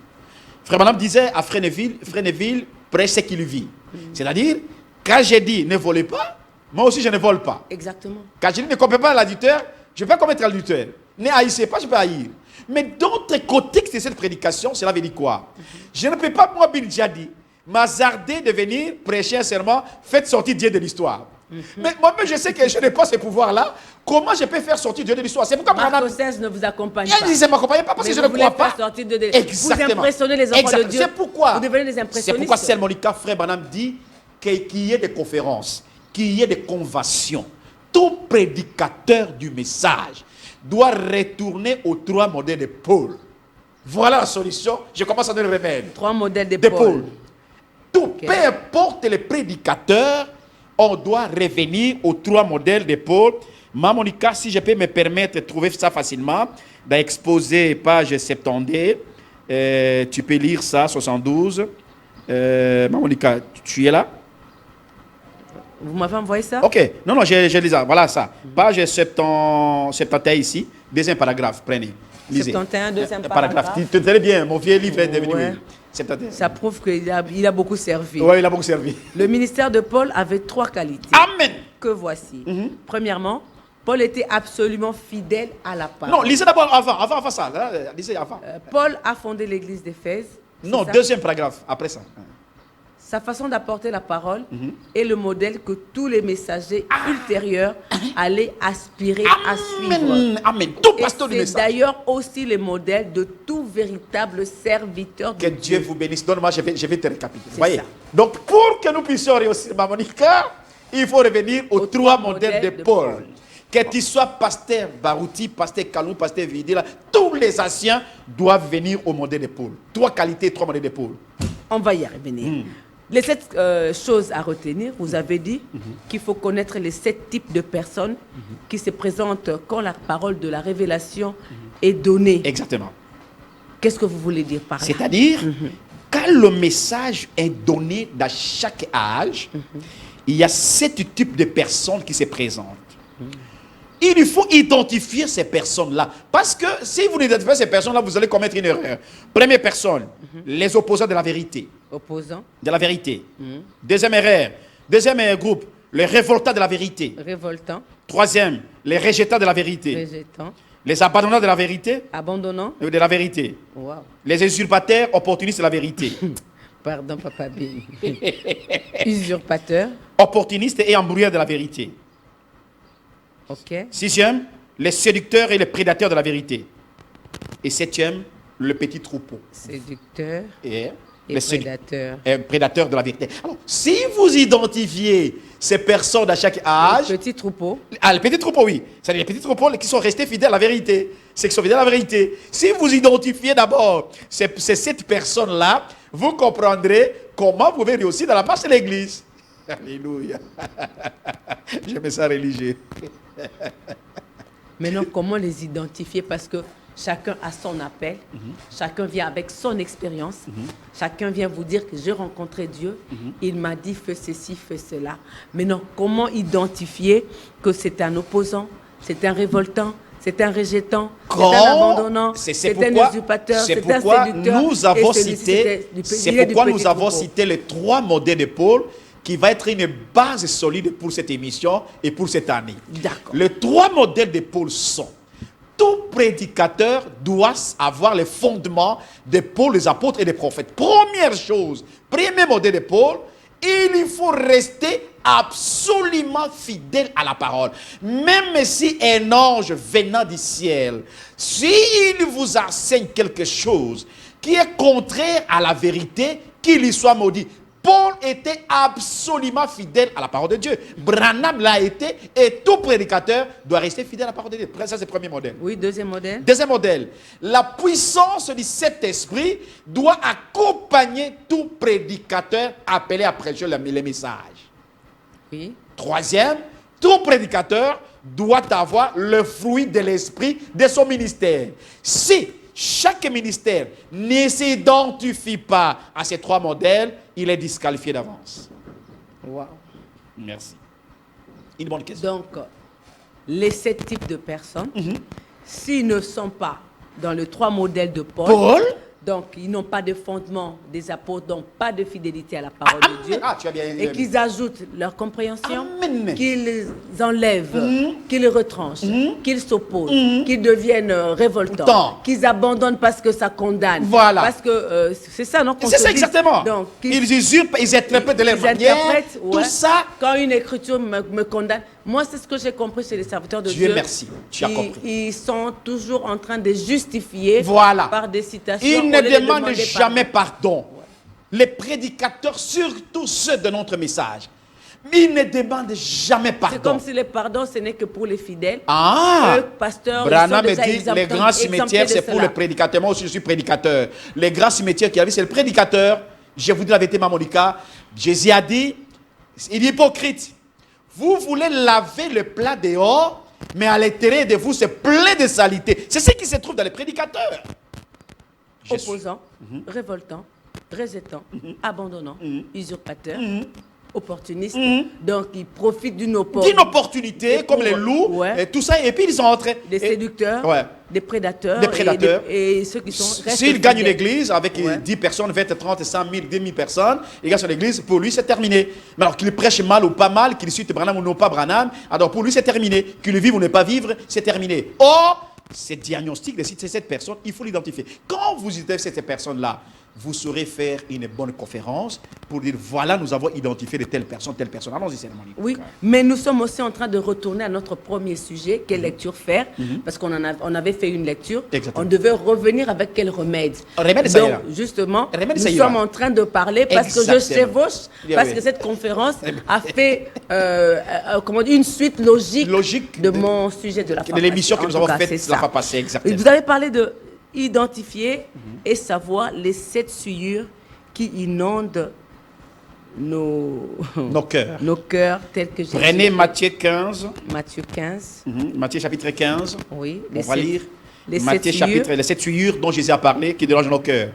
Frère Branham disait à Frénéville prêche ce qu'il vit. C'est-à-dire, quand j'ai dit ne volez pas, moi aussi je ne vole pas. Exactement. Quand je dis ne commettez pas l'adultère, je ne vais pas commettre l'adultère. Ne haïssez pas, je peux haïr. Mais d'autres contextes de cette prédication, cela veut dire quoi? Je ne peux pas, moi, Bin Jadi, m'hasarder de venir prêcher un serment, faites sortir Dieu de l'histoire. Mais moi-même, je sais que je n'ai pas ce pouvoir-là. Comment je peux faire sortir Dieu de l'histoire? C'est pourquoi Marc Branham... 16 ne vous accompagne Il pas. dit, ne m'accompagnez pas parce Mais que je vous ne voulez crois faire pas. sortir de... Exactement. Vous impressionnez les enfants de Dieu. C'est pourquoi. Vous devenez des C'est impressionnistes. pourquoi Sœur Monica, frère Branham dit qu'il y ait des conférences, qu'il y ait des conventions. Tout prédicateur du message doit retourner aux 3 modèles de Paul. Voilà la solution. Je commence à donner le remède. 3 modèles De d'épaule. Paul. Tout, Ok. peu importe les prédicateurs, on doit revenir aux 3 modèles de Paul. Monica, si je peux me permettre de trouver ça facilement, dans Exposé, page 70, tu peux lire ça, 72. Monica, tu es là? Vous m'avez envoyé ça? Ok, non, non, je lis ça. Voilà ça. Page 71 ici, deuxième paragraphe, prenez. Lisez. 71, deuxième paragraphe. Tu te bien, mon vieux livre est devenu. Ouais. 71. Ça prouve qu'il a beaucoup servi. Oui, il a beaucoup servi. Le ministère de Paul avait 3 qualités. Amen. Que voici. Premièrement, Paul était absolument fidèle à la parole. Non, lisez d'abord avant ça. Là, lisez avant. Paul a fondé l'église d'Éphèse. Non, ça? deuxième paragraphe, après ça. Sa façon d'apporter la parole est le modèle que tous les messagers ultérieurs allaient aspirer à suivre. Amen. Tout Et pasteur du c'est message. d'ailleurs aussi le modèle de tout véritable serviteur de Que Dieu vous bénisse. Donne-moi, je vais te récapituler. C'est Voyez. ça. Donc, pour que nous puissions réussir, ma Monica, il faut revenir aux 3 modèles de Paul. Que tu sois pasteur Barouti, pasteur Kalou, pasteur Vidila, tous les anciens doivent venir au modèle de Paul. 3 qualités, 3 modèles de Paul. On va y revenir. Les 7 choses à retenir, vous avez dit qu'il faut connaître les 7 types de personnes qui se présentent quand la parole de la révélation est donnée. Exactement. Qu'est-ce que vous voulez dire par là? C'est-à-dire, quand le message est donné dans chaque âge, il y a 7 types de personnes qui se présentent. Il faut identifier ces personnes-là. Parce que si vous n'identifiez pas ces personnes-là, vous allez commettre une erreur. Première personne, les opposants de la vérité. Opposant, De la vérité. Deuxième erreur. Deuxième groupe, les révoltants de la vérité. révoltant, Troisième, les rejetants de la vérité. végétant, Les abandonnants de la vérité. abandonnant. De la vérité. Wow. Les usurpateurs, opportunistes de la vérité. Pardon, Papa B. Usurpateur. Opportunistes et embrouilleurs de la vérité. OK. Sixième, les séducteurs et les prédateurs de la vérité. Et septième, le petit troupeau. Séducteur Et et les prédateur. prédateurs de la vérité. Alors, si vous identifiez ces personnes à chaque âge, Petit troupeau. les petits troupeaux, oui. C'est-à-dire les petits troupeaux qui sont restés fidèles à la vérité. C'est qui sont fidèles à la vérité. Si vous identifiez d'abord ces 7 personnes-là, vous comprendrez comment vous pouvez réussir dans la marche de l'église. Alléluia. J'aime ça religieux. Maintenant, comment les identifier? Parce que chacun a son appel, chacun vient avec son expérience, chacun vient vous dire que j'ai rencontré Dieu, il m'a dit fais ceci, fais cela. Maintenant, comment identifier que c'est un opposant, c'est un révoltant, c'est un rejetant, c'est un abandonnant, c'est un usurpateur, c'est un séducteur. Nous avons cité, c'est pourquoi nous avons cité les 3 modèles de Paul qui va être une base solide pour cette émission et pour cette année. D'accord. Les 3 modèles de Paul sont: tout prédicateur doit avoir les fondements de Paul, les apôtres et les prophètes. Première chose, premier modèle de Paul, il faut rester absolument fidèle à la parole. Même si un ange venant du ciel, s'il vous enseigne quelque chose qui est contraire à la vérité, qu'il y soit maudit. Paul était absolument fidèle à la parole de Dieu. Branham l'a été et tout prédicateur doit rester fidèle à la parole de Dieu. Ça, c'est le premier modèle. Oui, deuxième modèle. Deuxième modèle, la puissance du Saint-Esprit doit accompagner tout prédicateur appelé à prêcher les messages. Oui. Troisième, tout prédicateur doit avoir le fruit de l'esprit de son ministère. Si chaque ministère ne s'identifie pas à ces 3 modèles, il est disqualifié d'avance. Wow. Merci. Une bonne question. Donc, les 7 types de personnes, s'ils ne sont pas dans les 3 modèles de Paul, donc ils n'ont pas de fondement des apôtres, donc pas de fidélité à la parole de Dieu, tu as bien et qu'ils ajoutent leur compréhension, Amen. qu'ils les enlèvent, qu'ils les retranchent, qu'ils s'opposent, qu'ils deviennent révoltants, qu'ils abandonnent parce que ça condamne. Voilà. Parce que c'est ça, non? C'est ça exactement. Donc, ils usurpent, ils interprètent de leur manière. Tout ouais. ça. Quand une écriture me condamne, moi c'est ce que j'ai compris chez les serviteurs de Dieu. Dieu merci, tu as compris. Ils sont toujours en train de justifier par des citations. Ils ne demandent jamais pardon. Les prédicateurs, surtout ceux de notre message, ils ne demandent jamais pardon. C'est comme si le pardon, ce n'est que pour les fidèles. Ah, pasteurs, Branham me dit, les grands cimetières, c'est pour les prédicateurs. Moi aussi, je suis prédicateur. Les grands cimetières qui arrivent, c'est le prédicateur. Je vous dis la vérité, Monica. Jésus a dit, il est hypocrite. Vous voulez laver le plat dehors, mais à l'intérieur de vous, c'est plein de saleté. C'est ce qui se trouve dans les prédicateurs. Opposant, révoltant, rejetant, abandonnant, usurpateur. opportunistes. Mhm. Donc, ils profitent d'une D'une opportunité. opportunité, Et comme pour- les loups, ouais. et tout ça, et puis ils sont en train. Des séducteurs, Ouais. des prédateurs, Des prédateurs. et ceux qui sont restent S'il gagne une fidèles. église avec Ouais. 10 personnes, 20, 30, 100 000, 10 000 personnes, il gagne son église, pour lui c'est terminé. Mais alors qu'il prêche mal ou pas mal, qu'il suite Branham ou non pas Branham, alors pour lui c'est terminé. Qu'il vive ou ne pas vivre, c'est terminé. Or, ces diagnostics de cette personne, il faut l'identifier. Quand vous identifiez cette personne-là, vous saurez faire une bonne conférence pour dire voilà, nous avons identifié de telle personne, telle personne. Allons-y, c'est Oui, mais nous sommes aussi en train de retourner à notre premier sujet, quelle lecture faire, parce on avait fait une lecture, Exactement. on devait revenir avec quel remède. Remède, ça Donc, ira. justement, Remède, nous ça ira. sommes en train de parler parce que je Exactement. chevauche, Bien, parce oui. que cette conférence a fait comment dire, une suite logique de mon sujet de la de l'émission que En nous tout avons cas, faite c'est la ça. fois passée, exactement. Vous avez parlé de identifier et savoir les 7 souillures qui inondent Nos cœurs. nos cœurs tels que Jésus. Prenez Matthieu 15, Matthieu 15, Matthieu chapitre 15. oui. On va lire les Matthieu 7 chapitre, souillures. les 7 souillures dont Jésus a parlé qui dérangent nos cœurs.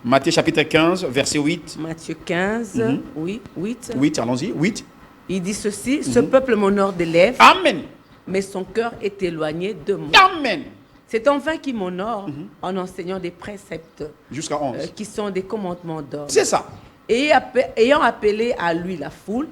Matthieu chapitre 15, verset 8. Matthieu 15, oui, 8. 8, allons-y, 8. Il dit ceci, ce peuple m'honore des lèvres, Amen. mais son cœur est éloigné de moi. Amen. C'est enfin qui m'honore en enseignant des préceptes Jusqu'à 11. qui sont des commandements d'ordre. C'est ça. Et ayant appelé à lui la foule,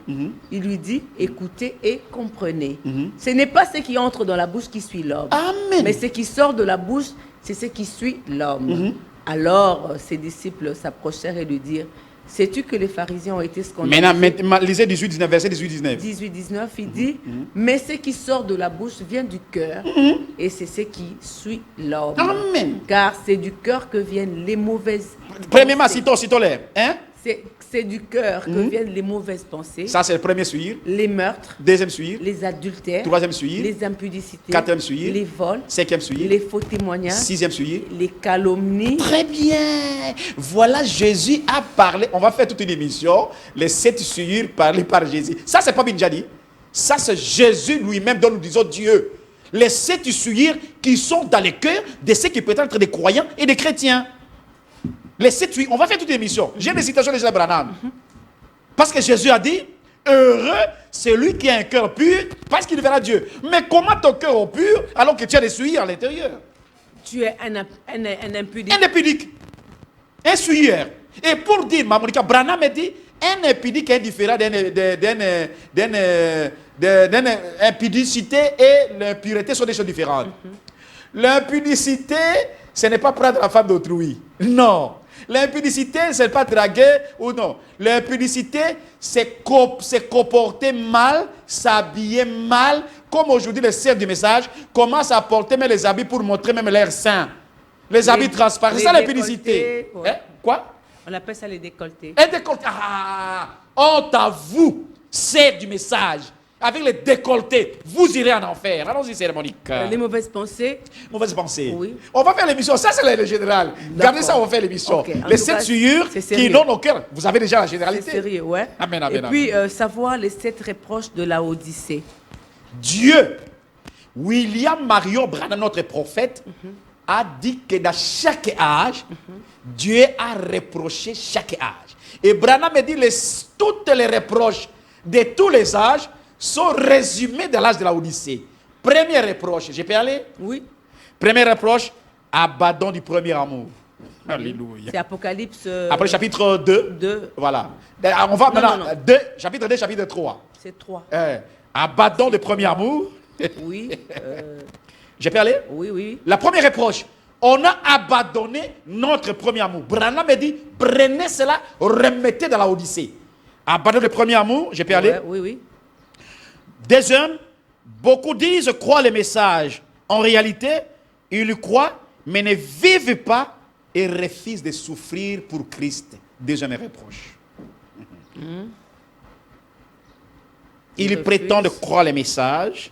il lui dit, écoutez et comprenez. Ce n'est pas ce qui entre dans la bouche qui suit l'homme, Amen. mais ce qui sort de la bouche, c'est ce qui suit l'homme. Alors ses disciples s'approchèrent et lui dirent, sais-tu que les pharisiens ont été scandalisés? Maintenant, lisez 18, 19, verset 18, 19. 18, 19, il dit, mais ce qui sort de la bouche vient du cœur, et c'est ce qui suit l'homme. Amen. Car c'est du cœur que viennent les mauvaises Premièrement, pensées. citons-les. Hein? C'est du cœur que viennent les mauvaises pensées, Ça, c'est le premier souillure. les meurtres, Deuxième souillure. les adultères, Troisième souillure. les impudicités, Quatrième souillure. les vols, Cinquième souillure. les faux témoignages, Sixième souillure. les calomnies. Très bien. Voilà, Jésus a parlé. On va faire toute une émission. Les 7 souillures parlées par Jésus. Ça, c'est pas Binjadi. Ça, c'est Jésus lui-même dont nous disons Dieu. Les 7 souillures qui sont dans les cœurs de ceux qui peuvent être des croyants et des chrétiens. Les 7 souillures. On va faire toute une émission. J'ai des citations de Jésus Branham. Parce que Jésus a dit, heureux celui qui a un cœur pur, parce qu'il verra Dieu. Mais comment ton cœur est pur alors que tu as des souillures à l'intérieur? Tu es un impudique. Un impudique, un souilleur. Et pour dire, Mamonika, Branham a dit, un impudique est différent d'une impudicité et l'impureté sont des choses différentes. L'impudicité, ce n'est pas prendre la femme d'autrui. Non. L'impudicité, ce n'est pas draguer ou non. L'impudicité, c'est comporter mal, s'habiller mal, comme aujourd'hui le sert du message commence à porter même les habits pour montrer même l'air sain. Les habits transparents, c'est ça l'impudicité. décolletés, ouais. Hein? Quoi? On appelle ça les décolletés. Un décolleté. Ah, honte à vous, c'est du message. Avec les décolletés, vous irez en enfer. Allons-y, c'est Monique. Les mauvaises pensées. Mauvaise pensée. Oui. On va faire l'émission. Ça, c'est le général. Gardez ça, on va faire l'émission. Ok. En Les tout 7 cas, souillures c'est qui sérieux. inondent nos cœurs. Vous avez déjà la C'est généralité. sérieux, ouais. Amen, Et amen, puis, savoir les 7 reproches de la Odyssée. Dieu, William Marion Branham, notre prophète, a dit que dans chaque âge, Dieu a reproché chaque âge. Et Branham a dit toutes les reproches de tous les âges sont résumés dans l'âge de la Odyssée. Premier reproche, je peux aller? Oui. Premier reproche, abandon du premier amour. Alléluia. C'est Apocalypse Après le chapitre 2, 2, voilà. On va maintenant, non. chapitre 2, chapitre 3. c'est 3. Abandon du premier amour. Oui. Je peux aller? Oui. La première reproche, on a abandonné notre premier amour. Branham a dit, prenez cela, remettez dans la Odyssée. Abandon le premier amour, je peux aller? Ouais, oui. Deuxième, beaucoup disent croient les messages. En réalité, ils le croient, mais ne vivent pas et refusent de souffrir pour Christ. Deuxième reproche. Ils refusent. prétendent croire les messages,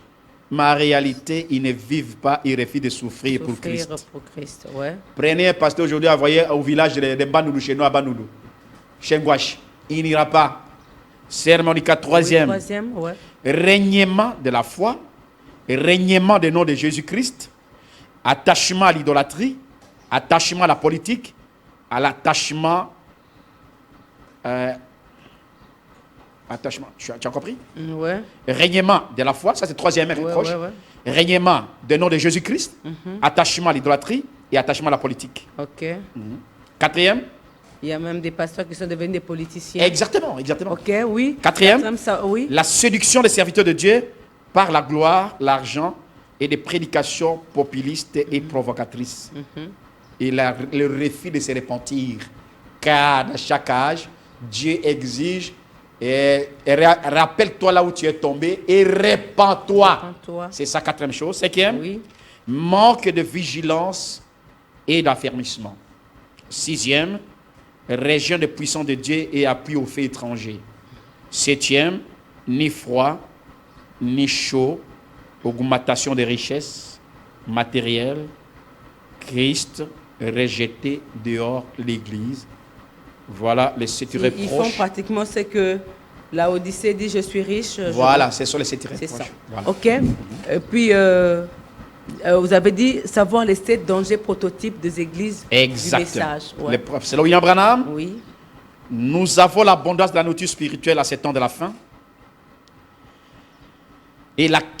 mais en réalité, ils ne vivent pas, ils refusent de souffrir pour Souffrir Christ. pour Christ, ouais. Prenez un pasteur aujourd'hui, envoyé au village de Banoulou, chez nous à Banoulou. Chez Ngouache. Il n'ira pas. Sermonica, Oui, troisième. troisième, ouais. Régnement de la foi, régnement du nom de Jésus-Christ, attachement à l'idolâtrie, attachement à la politique, à l'attachement attachement. Tu as compris? Ouais. Règnement de la foi, ça c'est le troisième reproche. Règnement du nom de Jésus-Christ, attachement à l'idolâtrie et attachement à la politique. Ok. Quatrième? Il y a même des pasteurs qui sont devenus des politiciens. Exactement, exactement. Ok, oui. Quatrième, ça, oui. la séduction des serviteurs de Dieu par la gloire, l'argent et des prédications populistes et provocatrices. Et le refus de se repentir. Car dans chaque âge, Dieu exige et rappelle-toi là où tu es tombé et répands-toi. C'est ça, quatrième chose. Cinquième, oui. Manque de vigilance et d'affermissement. Sixième, région de puissance de Dieu et appui aux faits étrangers. Septième, ni froid, ni chaud, augmentation des richesses matérielles, Christ rejeté dehors l'Église. Voilà les sept reproches. Ils font pratiquement ce que la Odyssée dit, je suis riche. Voilà, c'est sur les sept reproches. C'est ça. Voilà. Ok. Et puis, vous avez dit savoir les 7 dangers prototypes des églises du message. Ouais. C'est là William Branham. Oui. Nous avons l'abondance de la nourriture spirituelle à ces temps de la fin.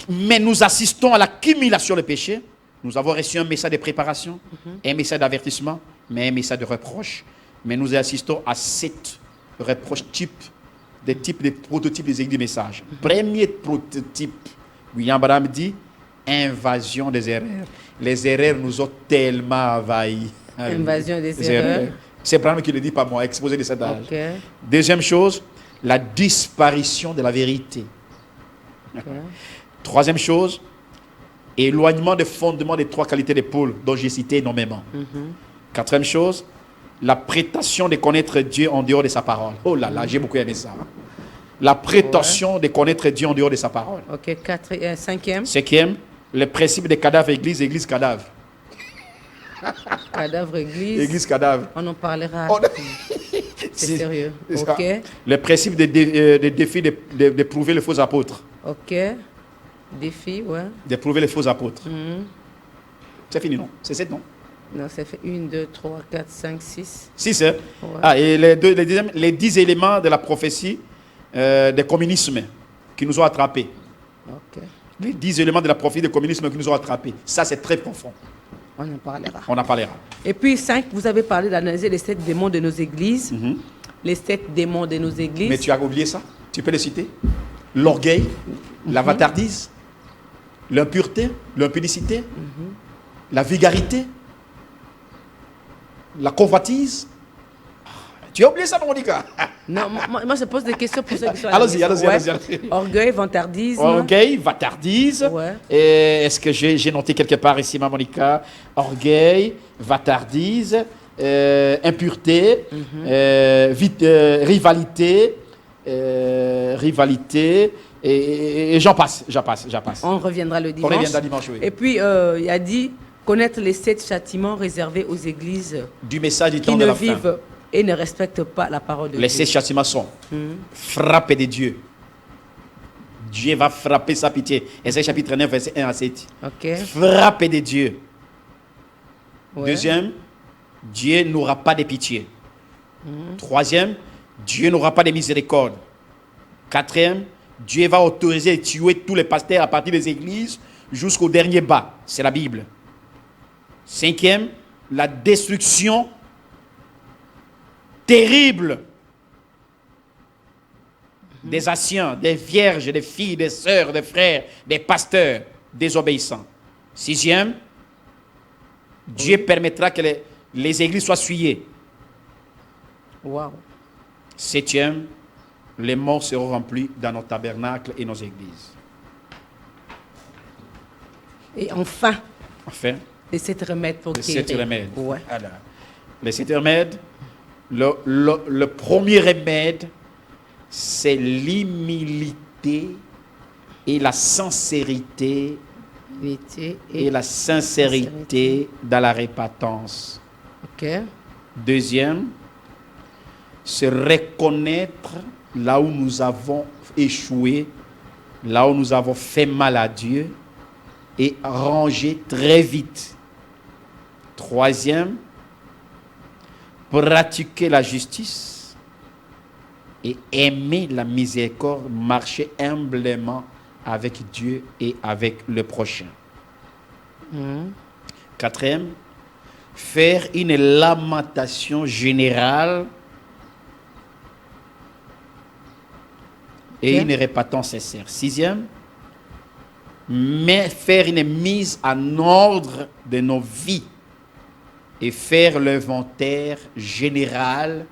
Mais nous assistons à l'accumulation des péchés. Nous avons reçu un message de préparation, un message d'avertissement, mais un message de reproche. Mais nous assistons à 7 reproches des prototypes des églises du message. Premier prototype, William Branham dit, invasion des erreurs. Les erreurs nous ont tellement envahis. Invasion des erreurs. C'est Branham qui le dit, pas moi, exposé de cet âge. Okay. Deuxième chose, la disparition de la vérité. Okay. Troisième chose, éloignement des fondements des 3 qualités des pôles dont j'ai cité énormément. Quatrième chose, la prétention de connaître Dieu en dehors de sa parole. Oh là là, j'ai beaucoup aimé ça. La prétention de connaître Dieu en dehors de sa parole. Ok, cinquième. Cinquième, le principe des cadavres église, église cadavre. Cadavre église. Église cadavre. On en parlera. C'est sérieux. Ok. Le principe des défis de prouver les faux apôtres. Ok. Défi, ouais. De prouver les faux apôtres. C'est fini, non? C'est 7, non? Non, ça fait 1, 2, 3, 4, 5, 6. 6, hein? Ouais. Ah, et les 10 éléments de la prophétie des communismes qui nous ont attrapés. Ok. Les 10 éléments de la prophétie des communismes qui nous ont attrapés. Ça, c'est très profond. On en parlera. On en parlera. Et puis 5, vous avez parlé d'analyser les 7 démons de nos églises. Les 7 démons de nos églises. Mais tu as oublié ça? Tu peux les citer? L'orgueil, la vantardise, l'impureté, l'impudicité, la vulgarité, la convoitise. Tu as oublié ça, Monica? Non, moi je pose des questions pour ceux qui sont à allons-y. Orgueil, vantardisme. Orgueil, vantardise. Ouais. Est-ce que j'ai noté quelque part ici, ma Monica? Orgueil, vantardise, impureté, rivalité, et j'en passe. On reviendra le dimanche. On reviendra dimanche, oui. Et puis, il a dit connaître les 7 châtiments réservés aux églises du message du qui temps de ne la vivent fin. Et ne respectent pas la parole de Dieu. Les 7 châtiments sont frapper de Dieu. Dieu va frapper sa pitié. Ésaïe chapitre 9, verset 1 à 7. Okay. Frapper de Dieu. Ouais. Deuxième, Dieu n'aura pas de pitié. Troisième, Dieu n'aura pas de miséricorde. Quatrième, Dieu va autoriser de tuer tous les pasteurs à partir des églises jusqu'au dernier bas. C'est la Bible. Cinquième, la destruction terrible des anciens, des vierges, des filles, des sœurs, des frères, des pasteurs désobéissants. Sixième, Dieu permettra que les églises soient souillées. Wow. Septième, les morts seront remplis dans nos tabernacles et nos églises. Et enfin, les 7 remèdes pour les guérir. 7 remèdes. Ouais. Alors, les 7 remèdes, le premier remède, c'est l'humilité et la sincérité. Et la sincérité dans la repentance. Ok. Deuxième, se reconnaître là où nous avons échoué, là où nous avons fait mal à Dieu et ranger très vite. Troisième, pratiquer la justice. et aimer la miséricorde, marcher humblement avec Dieu et avec le prochain. Quatrième, faire une lamentation générale et une répétition sincère. Sixième, mais faire une mise en ordre de nos vies et faire l'inventaire général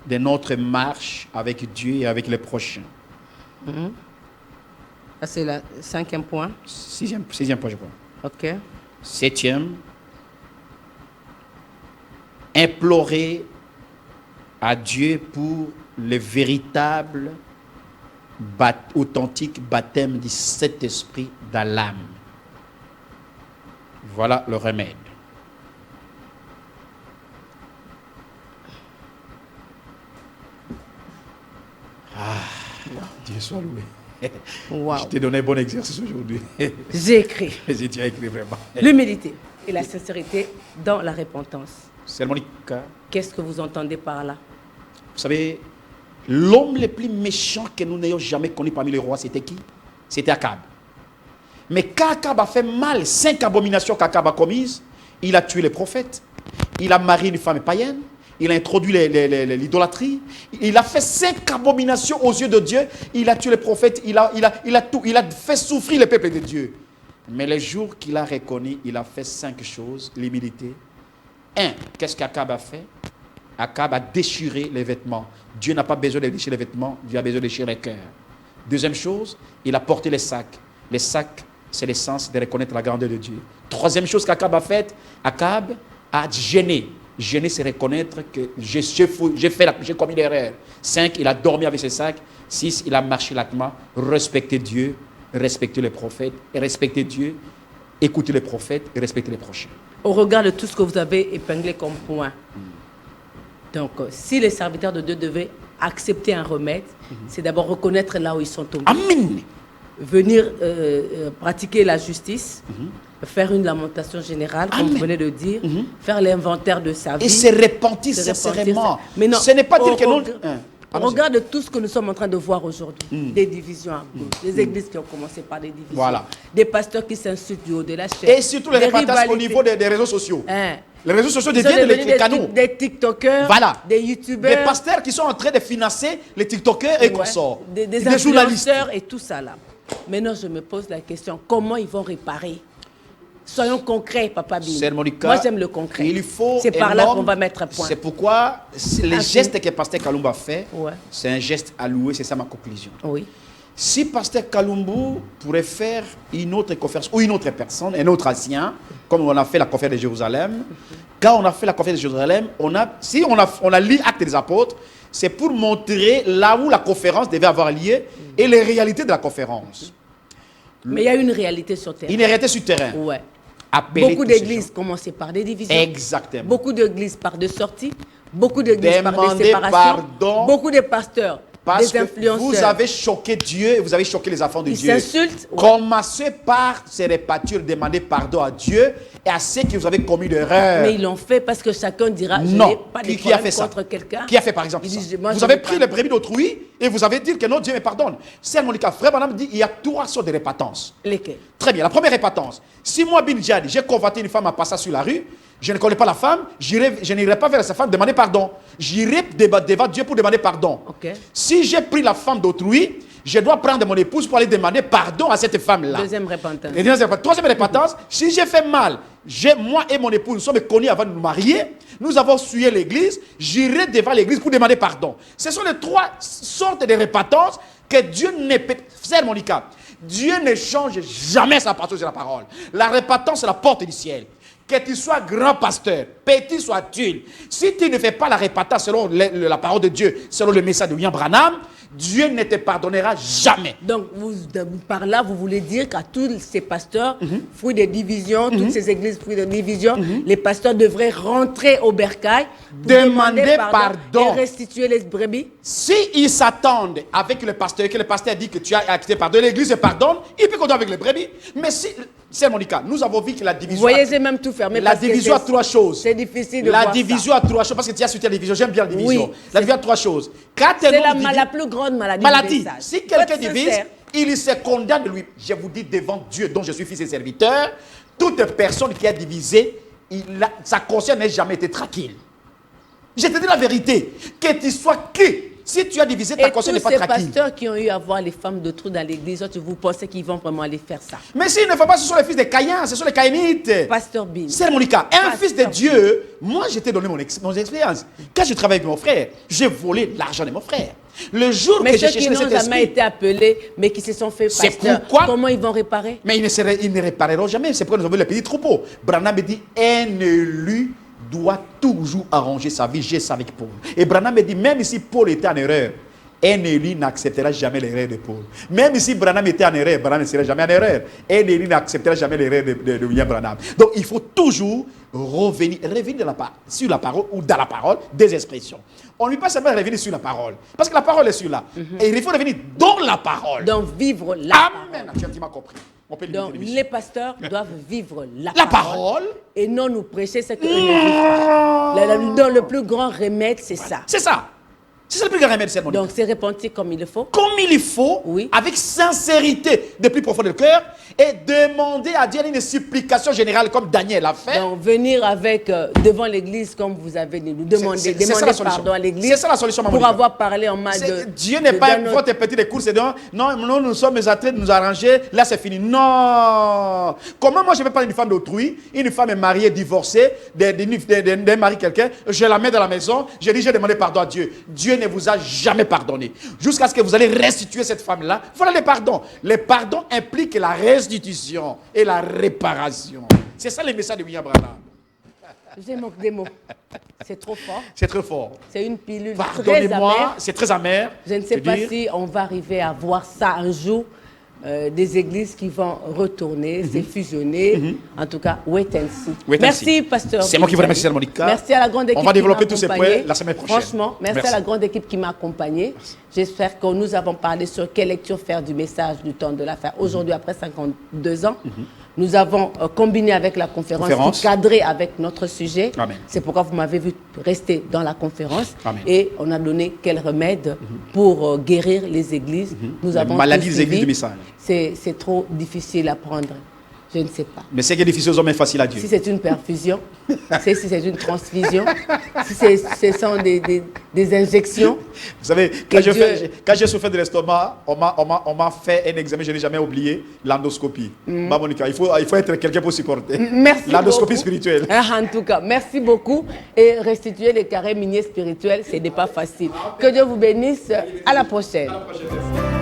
de notre marche avec Dieu et avec les prochains. Ça, c'est le 5e point. Sixième point, je crois. OK. Septième, implorer à Dieu pour le véritable, authentique baptême du Saint-Esprit dans l'âme. Voilà le remède. Dieu soit loué. Wow. Je t'ai donné un bon exercice aujourd'hui. J'ai écrit. Tu as écrit vraiment. L'humilité et la sincérité dans la repentance. C'est Monica. Qu'est-ce que vous entendez par là? Vous savez, l'homme le plus méchant que nous n'ayons jamais connu parmi les rois, c'était qui? C'était Akab. Mais quand Akab a fait mal, 5 abominations qu'Akab a commises, il a tué les prophètes, il a marié une femme païenne, il a introduit l'idolâtrie, il a fait 5 abominations aux yeux de Dieu, il a tué les prophètes, il a fait souffrir le peuple de Dieu. Mais les jours qu'il a reconnu, il a fait 5 choses, l'humilité. 1, qu'est-ce qu'Akab a fait? Akab a déchiré les vêtements. Dieu n'a pas besoin de déchirer les vêtements, Dieu a besoin de déchirer les cœurs. Deuxième chose, il a porté les sacs. Les sacs, c'est l'essence de reconnaître la grandeur de Dieu. Troisième chose qu'Akab a faite, Akab a gêné. Gêner, c'est reconnaître que j'ai commis l'erreur. 5, il a dormi avec ses sacs. 6, il a marché lentement. Respecter Dieu, respecter les prophètes, et respecter Dieu, écouter les prophètes et respecter les prochains. Au regard de tout ce que vous avez épinglé comme point, donc si les serviteurs de Dieu devaient accepter un remède, c'est d'abord reconnaître là où ils sont tombés. Amen. Venir pratiquer la justice, faire une lamentation générale, comme vous venez de dire, faire l'inventaire de sa vie. Et se repentir sincèrement. Mais non, ce n'est pas dire que non. Au regard de tout ce que nous sommes en train de voir aujourd'hui, des divisions à gauche, des églises qui ont commencé par des divisions, Voilà. des pasteurs qui s'insultent du haut de la chaîne. Et surtout les répatages au niveau des réseaux sociaux. Les réseaux sociaux deviennent les canaux. Des TikTokers, voilà. des YouTubers. Des pasteurs qui sont en train de financer les TikTokers et consorts. Des influenceurs et tout ça là. Maintenant, je me pose la question, comment ils vont réparer? Soyons concrets, Papa Bin. Moi, j'aime le concret. C'est par là qu'on va mettre un point. C'est pourquoi les gestes que Pasteur Kalumba fait, c'est un geste à louer, c'est ça ma conclusion. Oui. Si Pasteur Kalumba pourrait faire une autre conférence, ou une autre personne, un autre ancien, comme on a fait la conférence de Jérusalem, quand on a fait la conférence de Jérusalem, on a lu Actes des Apôtres, c'est pour montrer là où la conférence devait avoir lieu et les réalités de la conférence. Mais il y a une réalité sur terrain. Une réalité sur terrain. Ouais. Appeler beaucoup d'églises commençaient par des divisions. Exactement. Beaucoup d'églises par des sorties. Beaucoup d'églises par des séparations. Pardon. Beaucoup de pasteurs. Parce des que influenceurs. vous avez choqué Dieu et vous avez choqué les enfants de Dieu. Ils s'insultent. Commencez par se repentir, demander pardon à Dieu et à ceux qui vous avez commis l'erreur. Mais ils l'ont fait parce que chacun dira je non. n'ai pas de problème contre quelqu'un. Qui a fait par exemple ça? Vous avez pris les brebis d'autrui et vous avez dit que non, Dieu me pardonne. C'est Monica, frère Madame dit il y a 3 sortes de répentance. Lesquelles? Très bien. La première répentance. Si moi, Bin Jadi, j'ai convoité une femme à passer sur la rue, je ne connais pas la femme, je n'irai pas vers sa femme demander pardon. J'irai devant Dieu pour demander pardon. Okay. Si j'ai pris la femme d'autrui, je dois prendre mon épouse pour aller demander pardon à cette femme-là. Deuxième repentance. Troisième repentance, si j'ai fait mal, moi et mon épouse, nous sommes connus avant de nous marier, nous avons suivi l'église, j'irai devant l'église pour demander pardon. Ce sont les 3 sortes de repentance que Dieu ne peut... Frère Monica, Dieu ne change jamais sa parole sur la parole. La repentance, c'est la porte du ciel. Que tu sois grand pasteur, petit soit-il, si tu ne fais pas la repentance selon la parole de Dieu, selon le message de William Branham, Dieu ne te pardonnera jamais. Donc, par là, vous voulez dire qu'à tous ces pasteurs, fruits de divisions, toutes ces églises fruits de divisions, les pasteurs devraient rentrer au bercail, demander pardon et restituer les brebis? Si ils s'attendent avec le pasteur, que le pasteur dit que tu as accepté pardon, l'église pardonne, il peut continuer avec les brebis. Mais si, C'est Monica, nous avons vu que la division. Vous voyez, j'ai même tout fermé. La division a trois choses. C'est difficile de La voir division ça. a trois choses, parce que tu as suivi la division. J'aime bien la division. Oui, La division a trois choses. C'est la plus grande maladie. Maladie. Du message. Si quelqu'un Faut être divise, sincère. il se condamne de lui. Je vous dis devant Dieu, dont je suis fils et serviteur, toute personne qui a divisé, sa conscience n'a jamais été tranquille. Je te dis la vérité. Que tu sois qui, si tu as divisé, ta Et conscience tous n'est pas ces tranquille. pasteurs qui ont eu à voir les femmes de trou dans l'église, vous pensez qu'ils vont vraiment aller faire ça? Mais s'ils ne font pas, ce sont les fils des Caïns, ce sont les Caïnites. Pasteur Bin. C'est Monica, un Pasteur fils de Dieu. Moi, je t'ai donné mon expérience. Quand je travaille avec mon frère, j'ai volé l'argent de mon frère. Le jour Mais que j'ai ceux qui cherché n'ont cet jamais esprit, été appelés, mais qui se sont fait C'est pasteurs, pourquoi- comment ils vont réparer? mais ils ne répareront jamais. C'est pourquoi nous avons le petit troupeau. Branham me dit, un élu doit toujours arranger sa vie. J'ai ça avec Paul. Et Branham me dit, même si Paul était en erreur, un élu n'acceptera jamais l'erreur de Paul. Même si Branham était en erreur, Branham ne serait jamais en erreur. Un élu n'acceptera jamais l'erreur de William Branham. Donc il faut toujours revenir sur la parole ou dans la parole des expressions. On ne lui pas seulement revenir sur la parole. Parce que la parole est sur là. Et il faut revenir dans la parole. Donc vivre la Amen. Tu m'as compris. On peut Donc, limiter l'émission. les pasteurs doivent vivre la La parole parole. et non nous prêcher ce que eux ne vivent pas. Dans le plus grand remède, c'est ça. C'est ça. C'est ça le plus grand remède, c'est mon Donc, c'est repentir comme il le faut. comme il faut, Oui. avec sincérité, de plus profond du cœur, et demander à Dieu une supplication générale comme Daniel a fait. Donc, venir avec devant l'église comme vous avez dit, nous demander, C'est ça demander la solution. pardon à l'église C'est ça la solution, maman pour Monica. avoir parlé en mal de... Dieu n'est pas dans votre petit des courses et non, nous sommes en train de nous arranger, là c'est fini. Non. Comment moi je vais parler d'une femme d'autrui, une femme est mariée, divorcée, d'un mari quelqu'un, je la mets dans la maison, je dis j'ai demandé pardon à Dieu. Dieu ne vous a jamais pardonné. Jusqu'à ce que vous allez restituer cette femme-là. Voilà les pardons. Les pardons impliquent la restitution et la réparation. C'est ça le message de William Branham. J'ai manque des mots. C'est trop fort. C'est très fort. C'est une pilule très Pardonnez-moi, amère. c'est très amer. Je ne sais de pas dire. si on va arriver à voir ça un jour. Des églises qui vont retourner, se fusionner. En tout cas, wait and see. Wait and Merci, see. pasteur. C'est moi qui vous remercie, Monica. Merci à la grande équipe. On va qui développer m'a tous ces accompagné. points la semaine prochaine. Franchement, merci à la grande équipe qui m'a accompagné. J'espère que nous avons parlé sur quelle lecture faire du message du temps de l'affaire. Aujourd'hui, après 52 ans, nous avons combiné avec la conférence, qui cadrait avec notre sujet. Amen. C'est pourquoi vous m'avez vu rester dans la conférence. Amen. Et on a donné quel remède pour guérir les églises. Nous La avons maladie tout des églises suivi. du message. C'est trop difficile à prendre. Je ne sais pas. Mais ce qui est difficile aux hommes est facile à Dieu. Si c'est une perfusion, si c'est une transfusion, si ce sont des injections. Vous savez, Que quand j'ai souffert de l'estomac, on m'a fait un examen, je n'ai jamais oublié, l'endoscopie. Bah, Monica, il faut être quelqu'un pour supporter. Merci L'endoscopie beaucoup. spirituelle. En tout cas, merci beaucoup. Et restituer les carrés miniers spirituels, ce n'est pas facile. Que Dieu vous bénisse. À la prochaine. À la prochaine.